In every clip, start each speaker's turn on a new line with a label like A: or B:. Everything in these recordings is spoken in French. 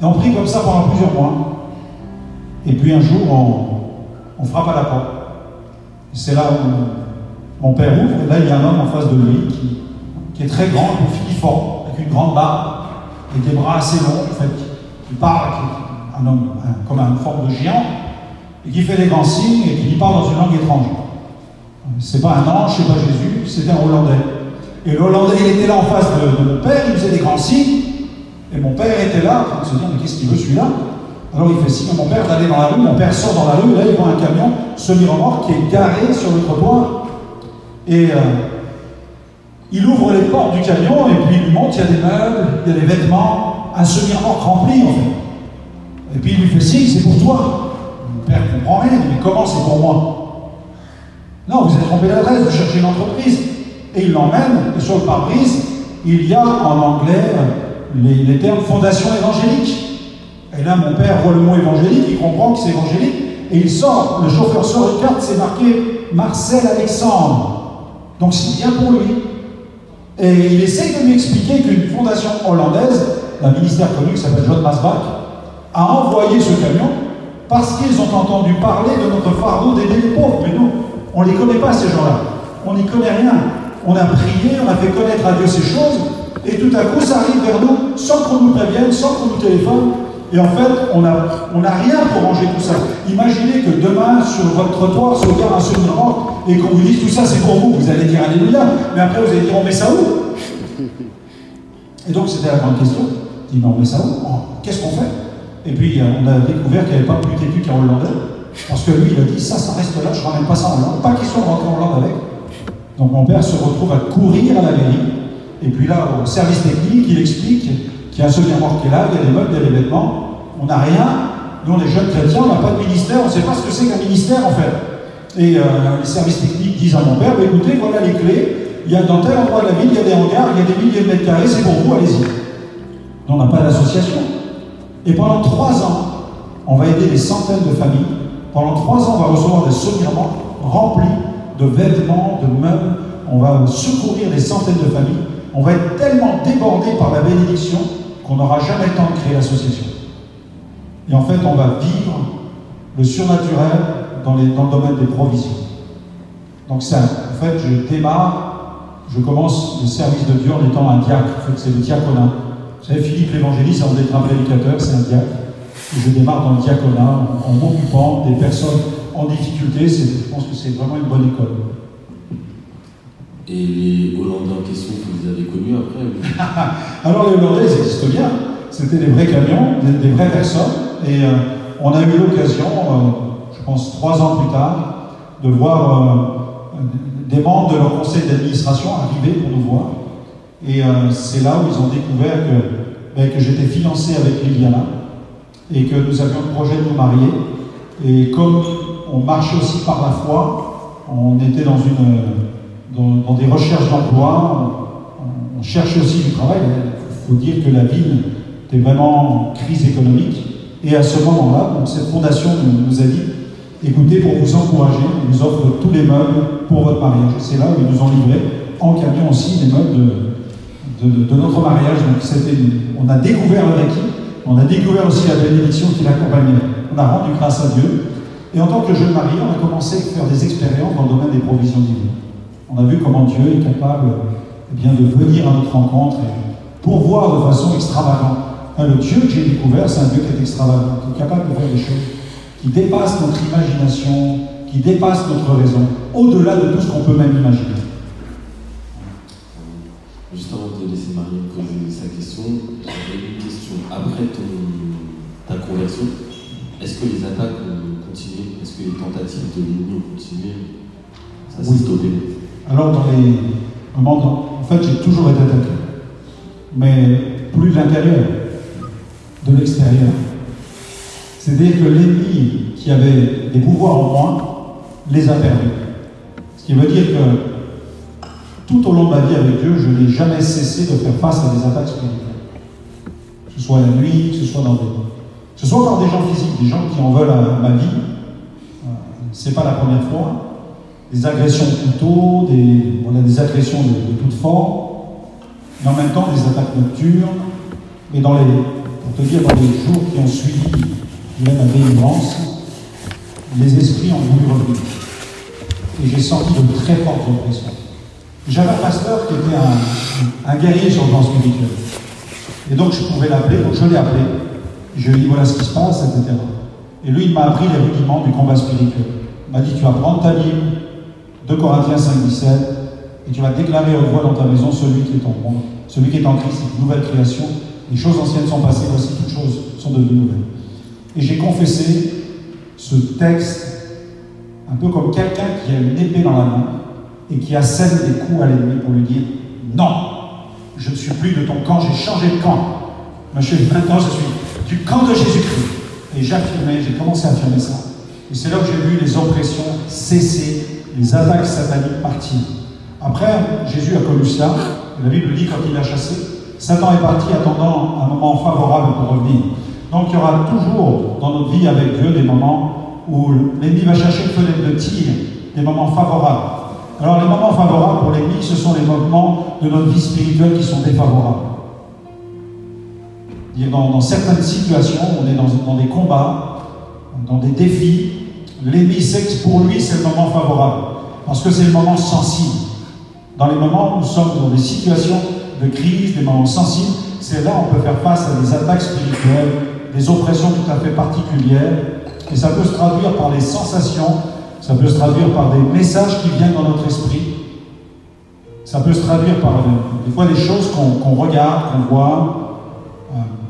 A: Et on prie comme ça pendant plusieurs mois. Et puis un jour, on frappe à la porte. C'est là où mon père ouvre, et là il y a un homme en face de lui qui est très grand, un peu filiforme, avec une grande barbe, et des bras assez longs, en fait, qui parle, qui est un homme comme une forme de géant, et qui fait des grands signes et qui parle dans une langue étrangère. C'est pas un ange, c'est pas Jésus, c'était un Hollandais. Et le Hollandais, il était là en face de mon père, il faisait des grands signes, et mon père était là, en train de se dire, mais qu'est-ce qu'il veut celui-là? Alors il fait signe à mon père d'aller dans la rue, mon père sort dans la rue, et là il voit un camion semi-remorque qui est garé sur le trottoir, et il ouvre les portes du camion, et puis il lui montre, il y a des meubles, il y a des vêtements, un semi-remorque rempli en fait. Et puis il lui fait signe, c'est pour toi. Mon père ne comprend rien, il dit, mais comment c'est pour moi? Non, vous avez trompé l'adresse, vous cherchez une entreprise. Et il l'emmène, et sur le pare-brise, il y a en anglais les termes fondation évangélique. Et là, mon père voit le mot évangélique, il comprend que c'est évangélique, et il sort, le chauffeur sort une carte, c'est marqué Marcel Alexandre. Donc c'est bien pour lui. Et il essaye de lui expliquer qu'une fondation hollandaise, d'un ministère connu qui s'appelle John Masbach, a envoyé ce camion parce qu'ils ont entendu parler de notre fardeau d'aider les pauvres. Mais nous, on ne les connaît pas, ces gens-là. On n'y connaît rien. On a prié, on a fait connaître à Dieu ces choses, et tout à coup, ça arrive vers nous sans qu'on nous prévienne, sans qu'on nous téléphone. Et en fait, on n'a rien pour ranger tout ça. Imaginez que demain, sur votre trottoir, se regarde un semi-remorque et qu'on vous dise tout ça, c'est pour vous. Vous allez dire Alléluia, mais après, vous allez dire on met ça où? Et donc, c'était la grande question. Il dit, mais on met ça où? Qu'est-ce qu'on fait? Et puis, on a découvert qu'il n'y avait pas plus têtu qu'un Hollandais, parce que lui, il a dit, ça reste là, je ne ramène pas ça en Hollande. Pas question de rentrer en Hollande avec. Donc, mon père se retrouve à courir à la mairie, et puis là, au service technique, il explique qu'il y a un semi-remorque qui est là, il y a des meubles, il y a des vêtements. On n'a rien. Nous, on est jeunes chrétiens, on n'a pas de ministère, on ne sait pas ce que c'est qu'un ministère, en fait. Et les services techniques disent à mon père, bah, écoutez, voilà les clés, il y a dans tel endroit de la ville, il y a des hangars, il y a des milliers de mètres carrés, c'est pour vous, allez-y. On n'a pas d'association. Et pendant 3 ans, on va aider des centaines de familles. Pendant 3 ans, on va recevoir des semi-remorques remplis de vêtements, de meubles. On va secourir des centaines de familles. On va être tellement débordé par la bénédiction qu'on n'aura jamais le temps de créer l'association. Et en fait, on va vivre le surnaturel dans le domaine des provisions. Donc ça, en fait, je commence le service de Dieu en étant un diacre. En fait, c'est le diaconat. Vous savez, Philippe l'évangéliste, avant d'être un prédicateur, c'est un diacre. Et je démarre dans le diaconat en m'occupant des personnes en difficulté. Je pense que c'est vraiment une bonne école.
B: Et les Hollandais en question, vous les avez connus après?
A: Alors les Hollandais, ils existent bien. C'était des vrais camions, des vraies personnes. Et on a eu l'occasion, je pense 3 ans plus tard, de voir des membres de leur conseil d'administration arriver pour nous voir. Et c'est là où ils ont découvert que j'étais financé avec Liliana et que nous avions le projet de nous marier. Et comme on marchait aussi par la foi, on était dans des recherches d'emploi, on cherchait aussi du travail. Il faut dire que la ville était vraiment en crise économique. Et à ce moment-là, cette fondation nous a dit, écoutez, pour vous encourager, on vous offre tous les meubles pour votre mariage. C'est là où ils nous ont livré en camion aussi les meubles de notre mariage. Donc on a découvert leur équipe, on a découvert aussi la bénédiction qui l'accompagnait. On a rendu grâce à Dieu. Et en tant que jeune marié, on a commencé à faire des expériences dans le domaine des provisions divines. On a vu comment Dieu est capable de venir à notre rencontre et pourvoir de façon extravagante. Le Dieu que j'ai découvert, c'est un Dieu qui est extravagant, qui est capable de faire des choses qui dépassent notre imagination, qui dépassent notre raison, au-delà de tout ce qu'on peut même imaginer.
B: Juste avant de laisser Marie poser sa question, j'avais une question. Après ta conversion, est-ce que les attaques ont continué? Est-ce que les tentatives de l'ennemi ont continué? Ça s'est stoppé?
A: Alors, dans les moments, en fait, j'ai toujours été attaqué. Mais plus de l'intérieur, de l'extérieur. C'est-à-dire que l'ennemi qui avait des pouvoirs en moi les a perdus. Ce qui veut dire que tout au long de ma vie avec Dieu, je n'ai jamais cessé de faire face à des attaques spirituelles. Que ce soit la nuit, que ce soit par des gens physiques, des gens qui en veulent à ma vie. C'est pas la première fois. Des agressions de couteau, des agressions de toute forme, mais en même temps des attaques nocturnes. Mais dans pour te dire, dans les jours qui ont suivi ma délivrance, les esprits ont voulu revenir. Et j'ai senti de très fortes oppressions. J'avais un pasteur qui était un guerrier sur le plan spirituel. Et donc je pouvais l'appeler, donc je l'ai appelé. Je lui ai dit voilà ce qui se passe, etc. Et lui, il m'a appris les rudiments du combat spirituel. Il m'a dit tu vas prendre ta Bible, 2 Corinthiens 5, 17, et tu vas déclarer à haute voix dans ta maison celui qui est en moi, celui qui est en Christ, c'est une nouvelle création. Les choses anciennes sont passées, voici toutes choses sont devenues nouvelles. Et j'ai confessé ce texte un peu comme quelqu'un qui a une épée dans la main et qui assène des coups à l'ennemi pour lui dire « Non, je ne suis plus de ton camp, j'ai changé de camp. Maintenant, je suis du camp de Jésus-Christ. » Et j'affirmais, j'ai commencé à affirmer ça. Et c'est là que j'ai vu les oppressions cesser, les attaques sataniques partir. Après, Jésus a connu ça. La Bible dit quand il l'a chassé, Satan est parti attendant un moment favorable pour revenir. Donc il y aura toujours dans notre vie avec Dieu des moments où l'ennemi va chercher une fenêtre de tir, des moments favorables. Alors les moments favorables pour l'ennemi, ce sont les moments de notre vie spirituelle qui sont défavorables. Dans certaines situations, on est dans des combats, dans des défis, l'ennemi sait que pour lui c'est le moment favorable, parce que c'est le moment sensible. Dans les moments où nous sommes dans des situations de crise, des moments sensibles, c'est là où on peut faire face à des attaques spirituelles, des oppressions tout à fait particulières, et ça peut se traduire par des sensations, ça peut se traduire par des messages qui viennent dans notre esprit, ça peut se traduire par des fois des choses qu'on regarde, qu'on voit,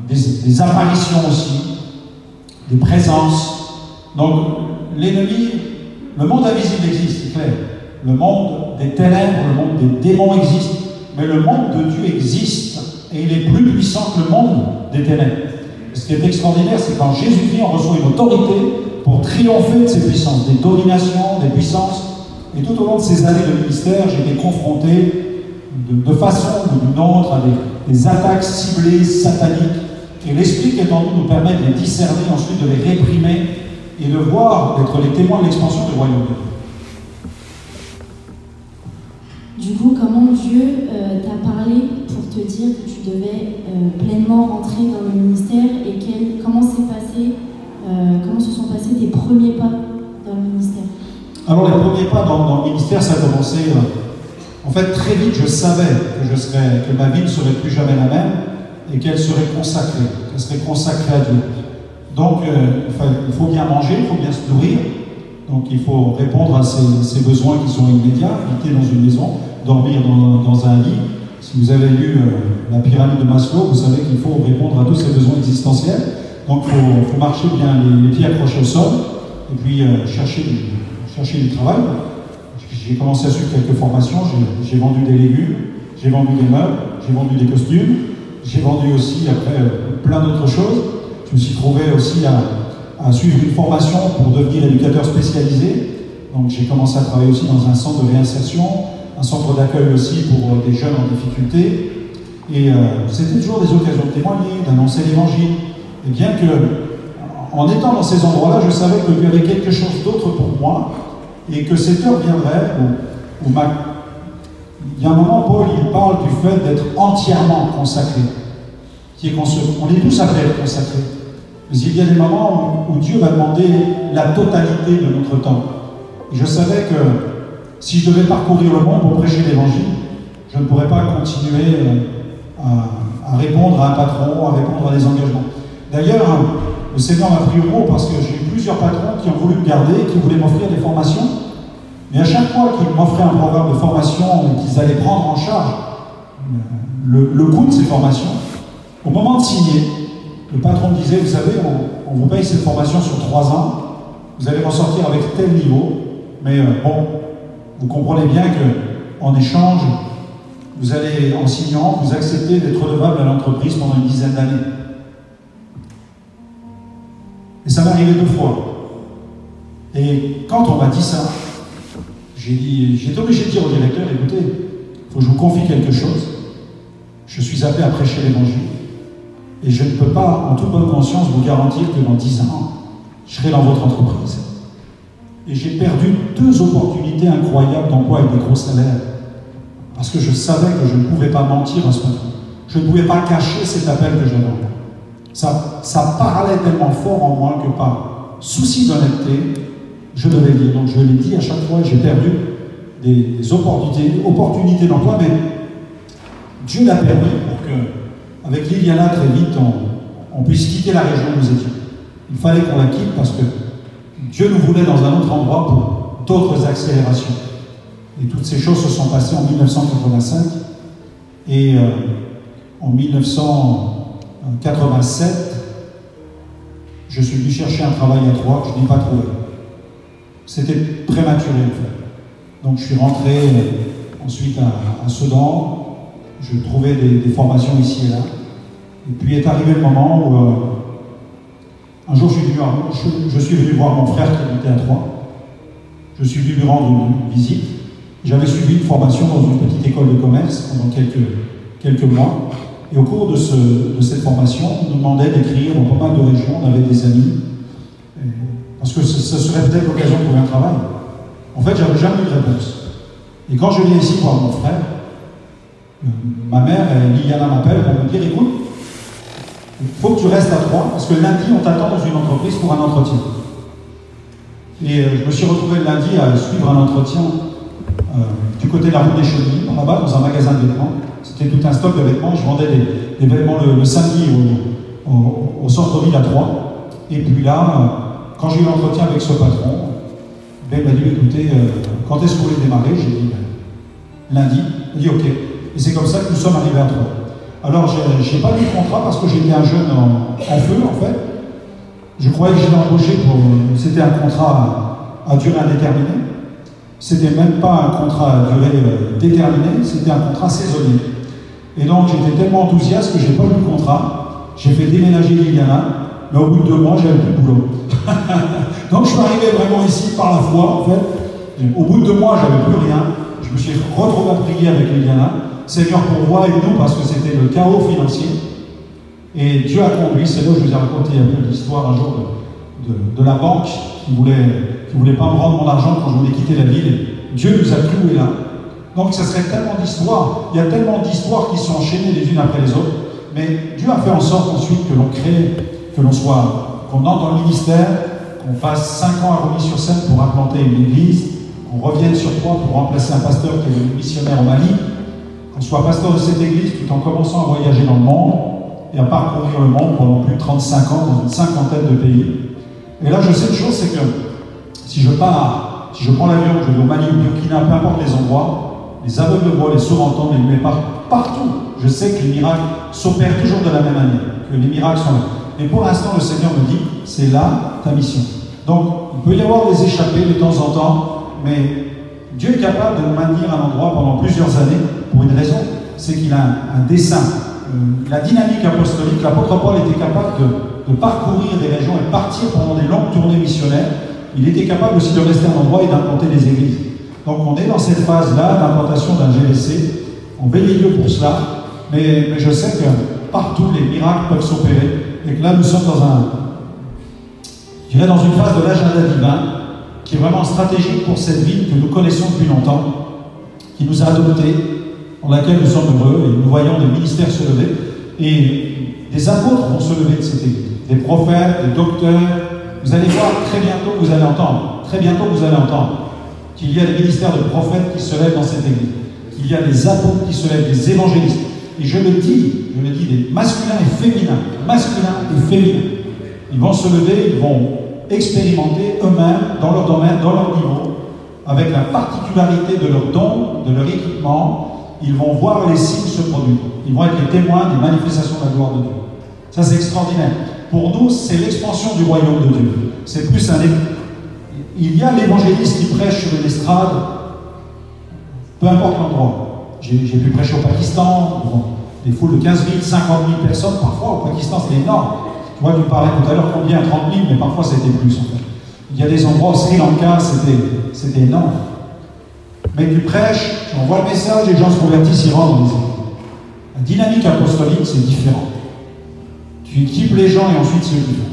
A: des apparitions aussi, des présences. Donc l'ennemi, le monde invisible existe, c'est clair. Le monde des ténèbres, le monde des démons existe, mais le monde de Dieu existe, et il est plus puissant que le monde des ténèbres. Et ce qui est extraordinaire, c'est quand Jésus vient, on reçoit une autorité pour triompher de ces puissances, des dominations, des puissances. Et tout au long de ces années de ministère, j'ai été confronté de façon ou d'une autre à des attaques ciblées, sataniques. Et l'Esprit qui est en nous permet de les discerner, ensuite de les réprimer et de voir, d'être les témoins de l'expansion du royaume de Dieu.
C: Du coup, comment Dieu t'a parlé pour te dire que tu devais pleinement rentrer dans le ministère et comment se sont passés tes premiers pas dans le ministère?
A: Alors les premiers pas dans le ministère, ça a commencé. En fait, très vite, je savais que ma vie ne serait plus jamais la même et qu'elle serait consacrée à Dieu. Donc, il faut bien manger, il faut bien se nourrir. Donc, il faut répondre à ces besoins qui sont immédiats, habiter dans une maison, dormir dans un lit. Si vous avez lu la pyramide de Maslow, vous savez qu'il faut répondre à tous ces besoins existentiels. Donc, il faut marcher bien les pieds accrochés au sol et puis chercher du travail. J'ai commencé à suivre quelques formations, j'ai vendu des légumes, j'ai vendu des meubles, j'ai vendu des costumes, j'ai vendu aussi après plein d'autres choses. Je me suis trouvé aussi à suivre une formation pour devenir éducateur spécialisé. Donc j'ai commencé à travailler aussi dans un centre de réinsertion, un centre d'accueil aussi pour des jeunes en difficulté. Et c'était toujours des occasions de témoigner, d'annoncer l'évangile. Et bien que, en étant dans ces endroits-là, je savais qu'il y avait quelque chose d'autre pour moi et que cette heure viendrait où il y a un moment, Paul, il parle du fait d'être entièrement consacré. On est tous appelés à être consacrés. Mais il y a des moments où Dieu va demander la totalité de notre temps. Et je savais que si je devais parcourir le monde pour prêcher l'évangile, je ne pourrais pas continuer à répondre à un patron, à répondre à des engagements. D'ailleurs, le Seigneur m'a pris au mot parce que j'ai eu plusieurs patrons qui ont voulu me garder, qui voulaient m'offrir des formations. Mais à chaque fois qu'ils m'offraient un programme de formation et qu'ils allaient prendre en charge le coût de ces formations, au moment de signer, le patron me disait, vous savez, on vous paye cette formation sur 3 ans, vous allez ressortir avec tel niveau, mais bon, vous comprenez bien qu'en échange, vous allez, en signant, vous acceptez d'être redevable à l'entreprise pendant une dizaine d'années. Et ça m'est arrivé 2 fois. Et quand on m'a dit ça, j'ai été obligé de dire au directeur, écoutez, il faut que je vous confie quelque chose. Je suis appelé à prêcher l'évangile. Et je ne peux pas, en toute bonne conscience, vous garantir que dans 10 ans, je serai dans votre entreprise. Et j'ai perdu 2 opportunités incroyables d'emploi avec des gros salaires. Parce que je savais que je ne pouvais pas mentir à ce patron. Je ne pouvais pas cacher cet appel que j'avais en moi. ça parlait tellement fort en moi que par souci d'honnêteté, je devais le dire. Donc je l'ai dit à chaque fois, j'ai perdu des opportunités d'emploi, mais Dieu l'a permis pour que, avec Liliana, très vite, on puisse quitter la région où nous étions. Il fallait qu'on la quitte parce que Dieu nous voulait dans un autre endroit pour d'autres accélérations. Et toutes ces choses se sont passées en 1985. Et en 1987, je suis venu chercher un travail à Troyes que je n'ai pas trouvé. C'était prématuré en fait. Donc je suis rentré ensuite à Sedan. Je trouvais des formations ici et là. Et puis est arrivé le moment où un jour je suis venu voir mon frère qui habitait à Troyes. Je suis venu lui rendre une visite. J'avais suivi une formation dans une petite école de commerce pendant quelques mois. Et au cours de cette formation, on nous demandait d'écrire dans pas mal de régions. On avait des amis. Parce que ce serait peut-être l'occasion de trouver un travail. En fait, j'avais jamais eu de réponse. Et quand je viens ici voir mon frère, ma mère, Liliana, m'appelle pour me dire, écoute, il faut que tu restes à Troyes, parce que lundi, on t'attend dans une entreprise pour un entretien. Et je me suis retrouvé le lundi à suivre un entretien du côté de la rue des Chemins, là-bas, dans un magasin de vêtements. C'était tout un stock de vêtements. Je vendais des vêtements le samedi au centre-ville à Troyes. Et puis là, quand j'ai eu l'entretien avec ce patron, il m'a dit, écoutez, quand est-ce que vous voulez démarrer? J'ai dit, lundi. Il dit, ok. Et c'est comme ça que nous sommes arrivés à Troyes. Alors, je n'ai pas eu de contrat parce que j'étais un jeune en feu, en fait. Je croyais que j'étais embauché pour... C'était un contrat à durée indéterminée. C'était même pas un contrat à durée déterminée, c'était un contrat saisonnier. Et donc, j'étais tellement enthousiaste que je n'ai pas eu de contrat. J'ai fait déménager Liliana, mais au bout de 2 mois, j'avais plus de boulot. Donc, je suis arrivé vraiment ici par la foi, en fait. Au bout de 2 mois, j'avais plus rien. Je me suis retrouvé à prier avec Liliana. Seigneur, pourvoie, aide-nous, parce que c'était le chaos financier. Et Dieu a conduit, c'est là où je vous ai raconté un peu l'histoire un jour de la banque qui voulait pas me rendre mon argent quand je voulais quitter la ville. Dieu nous a cloués là. Donc ça serait tellement d'histoires, il y a tellement d'histoires qui sont enchaînées les unes après les autres, mais Dieu a fait en sorte ensuite que l'on crée, qu'on entre dans le ministère, qu'on passe 5 ans à Romilly-sur-Seine pour implanter une église, qu'on revienne sur Troyes pour remplacer un pasteur qui est devenu missionnaire au Mali, qu'on soit pasteur de cette église tout en commençant à voyager dans le monde et à parcourir le monde pendant plus de 35 ans dans une cinquantaine de pays. Et là, je sais une chose, c'est que si je prends l'avion, je vais au Mali ou au Burkina, peu importe les endroits, les aveugles voient, les sourds entendent, les muets partout. Je sais que les miracles s'opèrent toujours de la même manière, que les miracles sont là. Mais pour l'instant, le Seigneur me dit, c'est là ta mission. Donc, il peut y avoir des échappées de temps en temps, mais Dieu est capable de nous maintenir à un endroit pendant plusieurs années pour une raison, c'est qu'il a un dessein. La dynamique apostolique, l'apôtre Paul était capable de parcourir des régions et partir pendant des longues tournées missionnaires. Il était capable aussi de rester à un endroit et d'implanter des églises. Donc on est dans cette phase-là d'implantation d'un GVC. On bénit Dieu pour cela, mais je sais que partout les miracles peuvent s'opérer et que là nous sommes dans une phase de l'agenda divin qui est vraiment stratégique pour cette ville que nous connaissons depuis longtemps, qui nous a adoptés, dans laquelle nous sommes heureux, et nous voyons des ministères se lever, et des apôtres vont se lever de cette église, des prophètes, des docteurs. Vous allez voir, très bientôt vous allez entendre qu'il y a des ministères de prophètes qui se lèvent dans cette église, qu'il y a des apôtres qui se lèvent, des évangélistes, et je le dis, des masculins et féminins, ils vont se lever, ils vont expérimenter eux-mêmes, dans leur domaine, dans leur niveau, avec la particularité de leur don, de leur équipement, ils vont voir les signes se produire. Ils vont être les témoins des manifestations de la gloire de Dieu. Ça, c'est extraordinaire. Pour nous, c'est l'expansion du royaume de Dieu. C'est plus un... Il y a l'évangéliste qui prêche sur une estrade, peu importe l'endroit. J'ai pu prêcher au Pakistan, des foules de 15 000, 50 000 personnes, parfois au Pakistan, c'est énorme. Tu vois, tu parlais tout à l'heure combien, 30 000, mais parfois c'était plus en fait. Il y a des endroits au Sri Lanka, c'était énorme. Mais tu prêches, tu envoies le message, les gens se convertissent, ils rentrent dans les églises. La dynamique apostolique, c'est différent. Tu équipes les gens et ensuite c'est différent.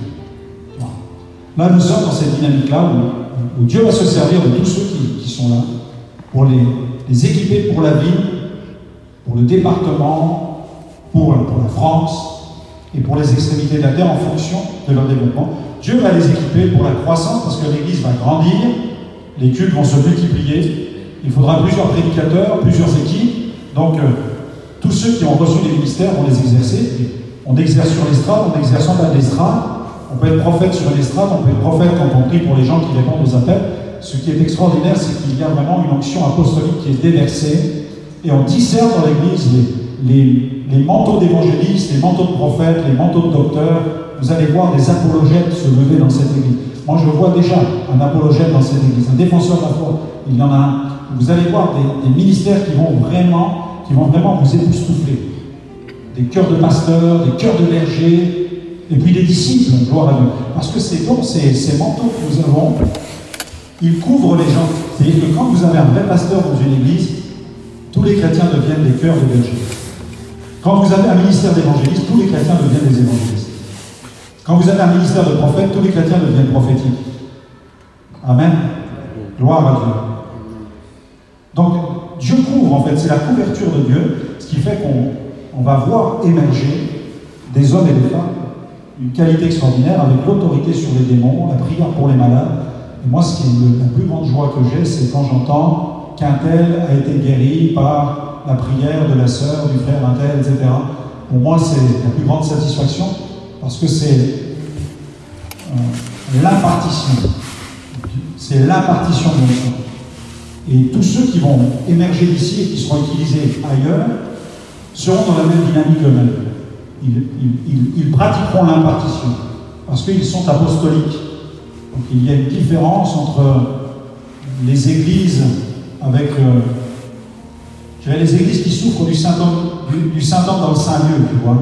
A: Là, nous sommes dans cette dynamique-là où Dieu va se servir de tous ceux qui sont là pour les équiper pour la ville, pour le département, pour la France. et pour les extrémités de la terre en fonction de leur développement. Dieu va les équiper pour la croissance parce que l'Église va grandir, les cultes vont se multiplier, il faudra plusieurs prédicateurs, plusieurs équipes, donc tous ceux qui ont reçu des ministères vont les exercer. On exerce sur l'estrade, on exerce en bas de l'estrade, on peut être prophète sur l'estrade, on peut être prophète quand on prie pour les gens qui répondent aux appels. Ce qui est extraordinaire, c'est qu'il y a vraiment une onction apostolique qui est déversée et on discerne dans l'Église les manteaux d'évangélistes, les manteaux de prophètes, les manteaux de docteurs. Vous allez voir des apologètes se lever dans cette Église. Moi, je vois déjà un apologète dans cette Église, un défenseur de la foi. Il y en a un. Vous allez voir des ministères qui vont vraiment vous époustoufler. Des cœurs de pasteurs, des cœurs de bergers, et puis des disciples, gloire à Dieu. Parce que ces dons, ces manteaux que nous avons, ils couvrent les gens. C'est-à-dire que quand vous avez un vrai pasteur dans une église, tous les chrétiens deviennent des cœurs de bergers. Quand vous avez un ministère d'évangéliste, tous les chrétiens deviennent des évangélistes. Quand vous avez un ministère de prophète, tous les chrétiens deviennent prophétiques. Amen. Gloire à Dieu. Donc, Dieu couvre, en fait, c'est la couverture de Dieu, ce qui fait qu'on va voir émerger des hommes et des femmes, une qualité extraordinaire, avec l'autorité sur les démons, la prière pour les malades. Et moi, ce qui est la plus grande joie que j'ai, c'est quand j'entends qu'un tel a été guéri par la prière de la sœur, du frère un tel, etc. Pour moi, c'est la plus grande satisfaction, parce que c'est l'impartition. C'est l'impartition de l'onction. Et tous ceux qui vont émerger d'ici et qui seront utilisés ailleurs seront dans la même dynamique eux-mêmes. Ils pratiqueront l'impartition, parce qu'ils sont apostoliques. Donc il y a une différence entre les églises avec les églises qui souffrent du Saint-Homme dans le Saint-Lieu, tu vois,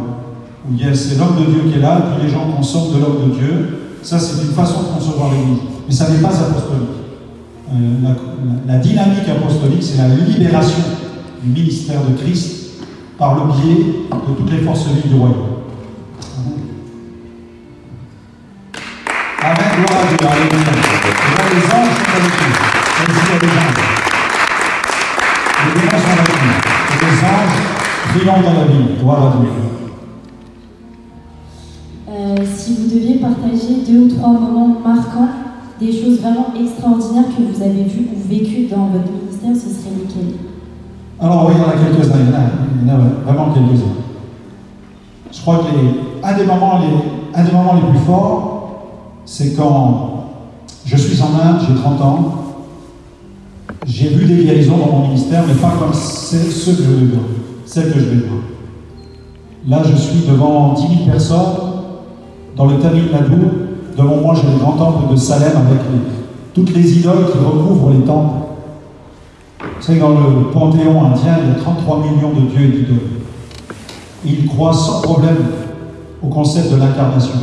A: où c'est l'homme de Dieu qui est là, et puis les gens consomment de l'homme de Dieu. Ça, c'est une façon de concevoir l'Église. Mais ça n'est pas apostolique. La dynamique apostolique, c'est la libération du ministère de Christ par le biais de toutes les forces vives du royaume. Amen, gloire à Dieu, alléluia. Les anges sont avec nous. Même s'il y a des anges. Les démons sont avec nous. Et les anges brillants dans la vie. Gloire à Dieu.
C: Si vous deviez partager 2 ou 3 moments marquants, des choses vraiment extraordinaires que vous avez vues ou vécues dans votre ministère, ce serait lesquelles?
A: Alors oui, il y en a quelques-uns, il y en a vraiment quelques-uns. Je crois que un des moments les plus forts, c'est quand je suis en Inde, j'ai 30 ans, j'ai vu des guérisons dans mon ministère, mais pas comme celles que je vais voir. Là, je suis devant 10 000 personnes, dans le Tamil Nadu. Devant moi, j'ai le grand temple de Salem avec toutes les idoles qui recouvrent les temples. Vous savez, dans le panthéon indien, il y a 33 millions de dieux et d'idoles. Et ils croient sans problème au concept de l'incarnation.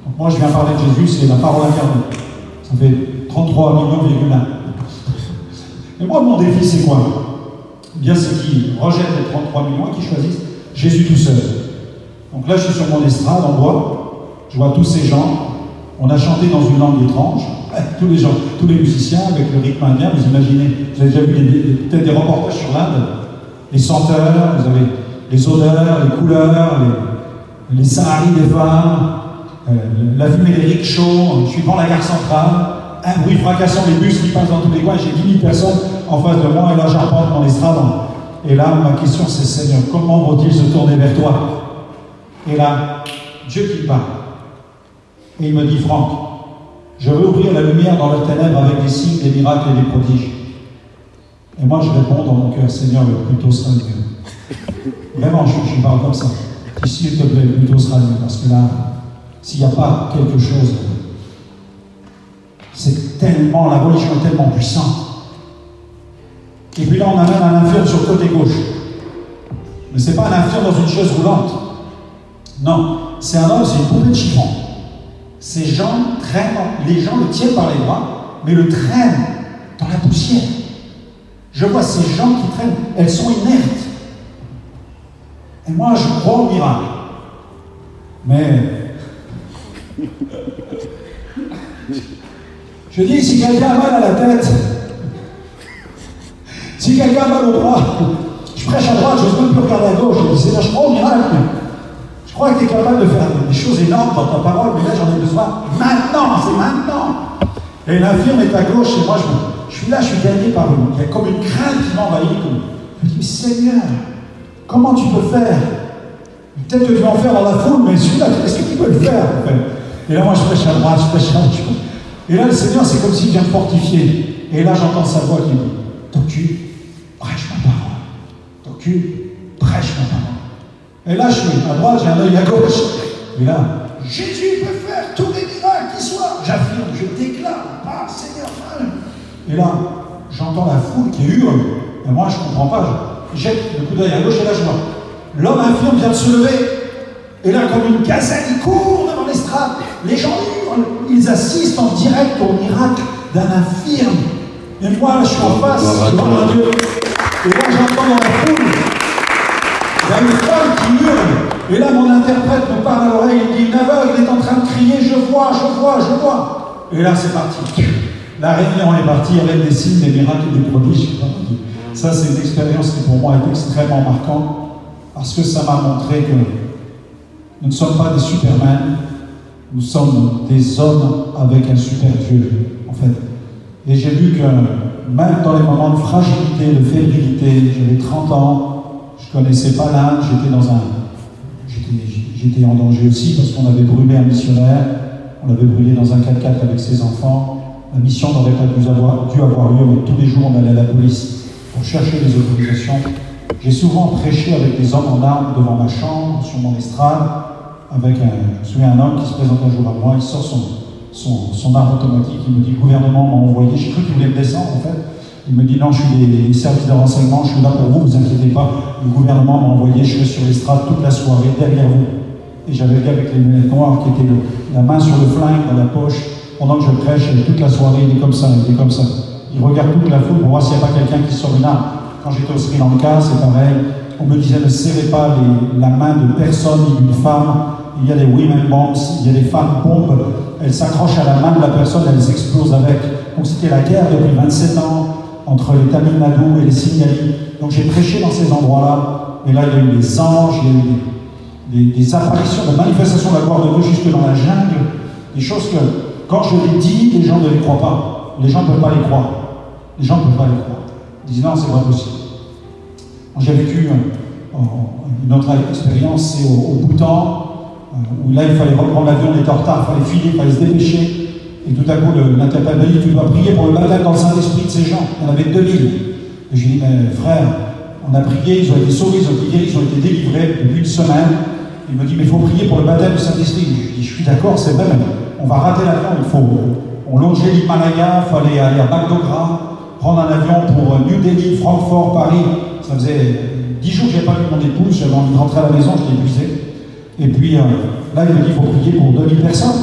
A: Donc moi, je viens parler de Jésus, c'est la parole incarnée. Ça fait 33 millions,1. Et moi, mon défi, c'est quoi? Eh bien, c'est qu'ils rejettent les 33 millions et qu'ils choisissent Jésus tout seul. Donc là, je suis sur mon estrade en bois. Je vois tous ces gens. On a chanté dans une langue étrange. Tous les gens, tous les musiciens avec le rythme indien. Vous imaginez, vous avez déjà vu peut-être des reportages sur l'Inde. Les senteurs, vous avez les odeurs, les couleurs, les saharis des femmes, la fumée des rickshaws. Je suis devant la gare centrale. Un bruit fracassant, les bus qui passent dans tous les coins. J'ai 10 000 personnes en face de moi. Et là, j'arpente mon estrade. Et là, ma question, c'est Seigneur, comment vont-ils se tourner vers toi? Et là, Dieu qui parle. Et il me dit, Franck, je veux ouvrir la lumière dans la ténèbre avec des signes, des miracles et des prodiges. Et moi, je réponds dans mon cœur, Seigneur, le plutôt sera mieux. Vraiment, je parle comme ça. S'il te plaît, le plutôt sera mieux. Parce que là, s'il n'y a pas quelque chose, c'est tellement, la religion est tellement puissante. Et puis là, on amène un infirme sur le côté gauche. Mais ce n'est pas un infirme dans une chaise roulante. Non, c'est un homme, c'est une poupée de chiffon. Ces gens traînent, les gens le tiennent par les bras, mais le traînent dans la poussière. Je vois ces gens qui traînent, elles sont inertes. Et moi, je crois au miracle. Mais je dis, si quelqu'un a mal à la tête, si quelqu'un a mal au bras, je prêche à droite, je n'ose même plus regarder à gauche. Je dis, Seigneur, je crois au miracle. Je crois que tu es capable de faire des choses énormes dans ta parole, mais là j'en ai besoin maintenant, c'est maintenant. Et l'infirme est à gauche, et moi je suis là, je suis gagné par eux. Il y a comme une crainte qui m'envahit. Je me dis, mais Seigneur, comment tu peux faire? Peut-être que tu vas en faire dans la foule, mais celui-là, est-ce que tu peux le faire en fait? Et là, moi je prêche à droite, je prêche à gauche. Et là, le Seigneur, c'est comme s'il vient me fortifier. Et là, j'entends sa voix qui me dit, Toku, prêche ma parole. Toku, prêche ma parole. Et là, je suis à droite, j'ai un œil à gauche. Et là, Jésus peut faire tous les miracles qui soient. J'affirme, je déclare, ah Seigneur. Et là, j'entends la foule qui hurle. Et moi, je ne comprends pas. Je jette le coup d'œil à gauche et là, je vois. L'homme infirme vient de se lever. Et là, comme une gazelle, il court devant l'estrade. Les gens hurlent. Ils assistent en direct au miracle d'un infirme. Et moi, je suis en face, devant Dieu. Et là, j'entends dans la foule. Il y a une femme qui hurle. Et là, mon interprète me parle à l'oreille. Il dit, une aveugle est en train de crier, je vois, je vois, je vois. Et là, c'est parti. La réunion est partie avec des signes, des miracles et des prodiges. Ça, c'est une expérience qui, pour moi, est extrêmement marquante. Parce que ça m'a montré que nous ne sommes pas des supermen. Nous sommes des hommes avec un super Dieu, en fait. Et j'ai vu que, même dans les moments de fragilité, de fébrilité, j'avais 30 ans, je ne connaissais pas l'Inde, j'étais en danger aussi parce qu'on avait brûlé un missionnaire, on l'avait brûlé dans un 4x4 avec ses enfants. La mission n'aurait pas dû avoir lieu, mais tous les jours on allait à la police pour chercher des autorisations. J'ai souvent prêché avec des hommes en armes devant ma chambre, sur mon estrade, avec je me souviens un homme qui se présente un jour à moi, il sort son arme automatique, il me dit, le gouvernement m'a envoyé, j'ai cru qu'il voulait me descendre en fait. Il me dit, non, je suis des services de renseignement, je suis là pour vous, vous inquiétez pas. Le gouvernement m'a envoyé, je serai sur l'estrade toute la soirée, derrière vous. Et j'avais le gars avec les lunettes noires qui était la main sur le flingue dans la poche. Pendant que je prêche, toute la soirée, il est comme ça, il est comme ça. Il regarde toute la foule pour voir s'il n'y a pas quelqu'un qui sort une arme. Quand j'étais au Sri Lanka, c'est pareil. On me disait, ne serrez pas la main de personne ni d'une femme. Il y a des women bombs, il y a des femmes bombes. Elles s'accrochent à la main de la personne, elles explosent avec. Donc c'était la guerre depuis 27 ans. Entre les Tamil Nadu et les Singali. Donc j'ai prêché dans ces endroits-là, et là il y a eu des anges, il y a eu des apparitions, des manifestations de la gloire de Dieu jusque dans la jungle, des choses que, quand je les dis, les gens ne les croient pas. Les gens ne peuvent pas les croire. Les gens ne peuvent pas les croire. Ils disent non, c'est pas possible. J'ai vécu une autre expérience, c'est au Bhoutan, où là il fallait reprendre l'avion, on était en retard, il fallait filer, il fallait se dépêcher. Et tout à coup, l'interprète m'a dit, tu dois prier pour le baptême dans le Saint-Esprit de ces gens. Il y en avait 2000. Et j'ai dit, mais frère, on a prié, ils ont été sauvés, ils ont été guéris, ils ont été délivrés depuis une semaine. Il me dit, mais il faut prier pour le baptême du Saint-Esprit. Je dis, je suis d'accord, c'est vrai, mais on va rater l'avion, on longeait l'Himalaya, il fallait aller à Bagdogra, prendre un avion pour New Delhi, Francfort, Paris. Ça faisait 10 jours que je n'avais pas vu mon épouse, j'avais envie de rentrer à la maison, je l'ai épuisé. Et puis là, il me dit, il faut prier pour 2000 personnes.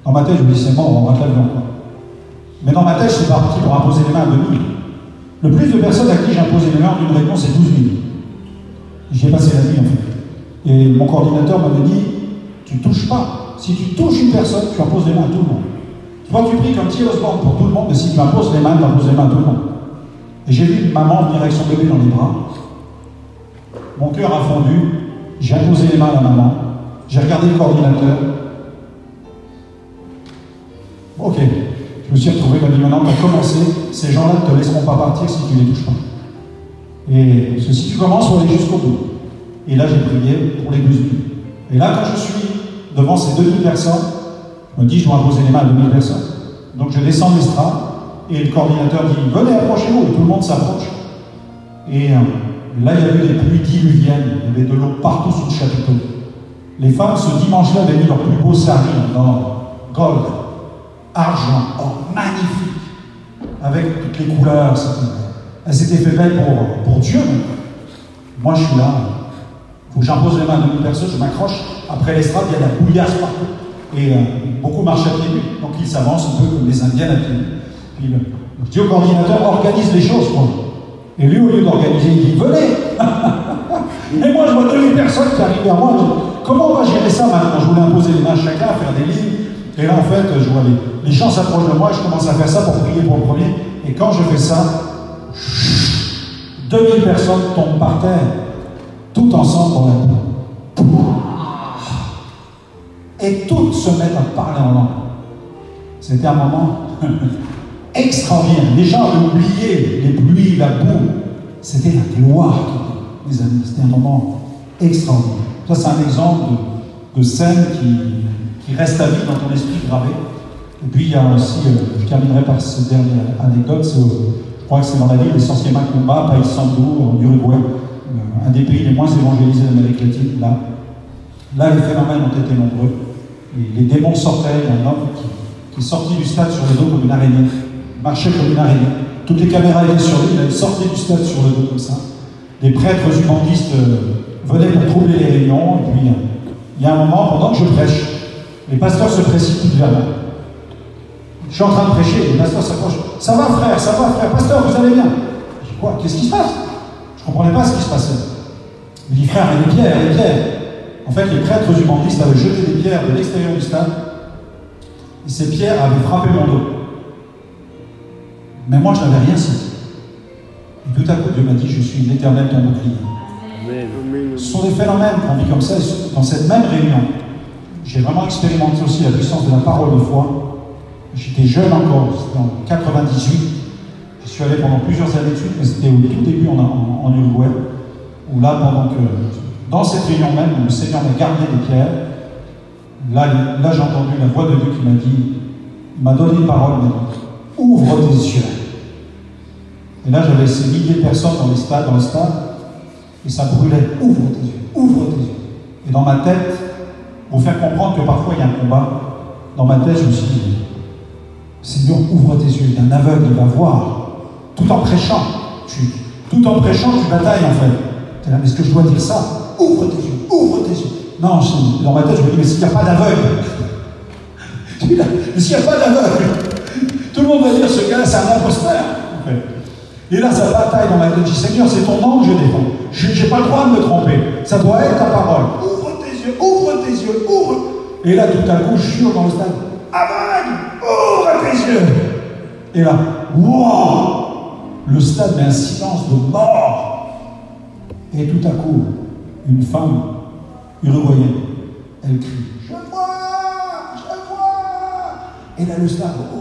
A: Dans ma tête, je me dis, c'est mort, on rate l'avion. Mais dans ma tête, c'est parti pour imposer les mains à 2000. Le plus de personnes à qui j'ai imposé les mains en une réponse, c'est 12 000. J'y ai passé la nuit, en fait. Et mon coordinateur m'avait dit, tu ne touches pas. Si tu touches une personne, tu imposes les mains à tout le monde. Toi, tu pries comme T. Osborne pour tout le monde, mais si tu imposes les mains, tu imposes les mains à tout le monde. Et j'ai vu une maman venir avec son bébé dans les bras. Mon cœur a fondu. J'ai imposé les mains à la maman. J'ai regardé le coordinateur. Ok, je me suis retrouvé, il m'a dit maintenant, tu as commencé, ces gens-là ne te laisseront pas partir si tu ne les touches pas. Et parce que si tu commences, il faut aller jusqu'au bout. Et là, j'ai prié pour les 12 000. Et là, quand je suis devant ces 2000 personnes, je me dis, je dois imposer les mains à 2000 personnes. Donc je descends de l'estrade, et le coordinateur dit, venez, approchez-vous, et tout le monde s'approche. Et là, il y a eu des pluies diluviennes, il y avait de l'eau partout sous le chapiteau. Les femmes, ce dimanche-là, avaient mis leur plus beau sari dans gold. Argent, or magnifique, avec toutes les couleurs. Elles s'étaient fait belles pour Dieu. Moi, je suis là. Il faut que j'impose les mains de 2000 personnes, je m'accroche. Après l'estrade, il y a de la bouillasse partout. Et beaucoup marchent à pied nus. Donc ils s'avancent un peu comme les Indiennes à pied nus. Puis le Dieu coordinateur organise les choses pour lui. Et lui, au lieu d'organiser, il dit, venez. Et moi, je vois 2000 personnes qui arrivent vers moi. Comment on va gérer ça maintenant? Je voulais imposer les mains à chacun, faire des lignes. Et là, en fait, je vois les gens s'approchent de moi et je commence à faire ça pour prier pour le premier. Et quand je fais ça, 2000 personnes tombent par terre, tout ensemble dans la boue. Et toutes se mettent à parler en langue. C'était un moment extraordinaire. Les gens avaient oublié les pluies, la boue. C'était la gloire, les amis. C'était un moment extraordinaire. Ça, c'est un exemple de scène qui reste à vie dans ton esprit gravé. Et puis, il y a aussi, je terminerai par cette dernière anecdote, je crois que c'est dans la ville, l'essentiel Macumba, Paysandú, en Uruguay, un des pays les moins évangélisés d'Amérique latine. Là, les phénomènes ont été nombreux. Les démons sortaient, il y a un homme qui est sorti du stade sur le dos comme une araignée, marchait comme une araignée. Toutes les caméras étaient sur lui, il sortait du stade sur le dos comme ça. Des prêtres humanistes venaient pour troubler les réunions, et puis il y a un moment, pendant que je prêche, les pasteurs se précipitent vers moi. Je suis en train de prêcher, les pasteurs s'approchent. Ça va frère, pasteur, vous allez bien? Je dis quoi? Qu'est-ce qui se passe? Je ne comprenais pas ce qui se passait. Il dit frère, il y a des pierres. En fait, les prêtres humanistes avaient jeté des pierres de l'extérieur du stade, et ces pierres avaient frappé mon dos. Mais moi, je n'avais rien senti. Et tout à coup, Dieu m'a dit, je suis l'Éternel ton bouclier. Ce sont des phénomènes qu'on vit comme ça, et dans cette même réunion, j'ai vraiment expérimenté aussi la puissance de la parole de foi. J'étais jeune encore, c'était en 98. Je suis allé pendant plusieurs années de suite, mais c'était au tout début en Uruguay, où là, dans cette réunion même, où le Seigneur m'a gardé des pierres, là j'ai entendu la voix de Dieu qui m'a dit, il m'a donné une parole, il m'a dit, ouvre tes yeux. Et là, j'avais ces milliers de personnes dans le stade, et ça brûlait, ouvre tes yeux. Et dans ma tête, pour faire comprendre que parfois il y a un combat, dans ma tête, je me suis dit, Seigneur, ouvre tes yeux, il y a un aveugle, il va voir. Tout en prêchant, tu batailles en fait. Tu es là, mais est-ce que je dois dire ça? Ouvre tes yeux. Non, dans ma tête, je me dis, mais s'il n'y a pas d'aveugle, mais s'il n'y a pas d'aveugle, tout le monde va dire, ce gars-là, c'est un imposteur. En fait. Et là, ça bataille dans ma tête. Je dis, Seigneur, c'est ton nom que je défends. Je n'ai pas le droit de me tromper. Ça doit être ta parole. Ouvre tes yeux. Et là, tout à coup, je jure dans le stade, aveugle, ouvre tes yeux. Et là, wow, le stade met un silence de mort. Et tout à coup, une femme uruguayenne, elle crie, je vois. Et là, le stade, oh.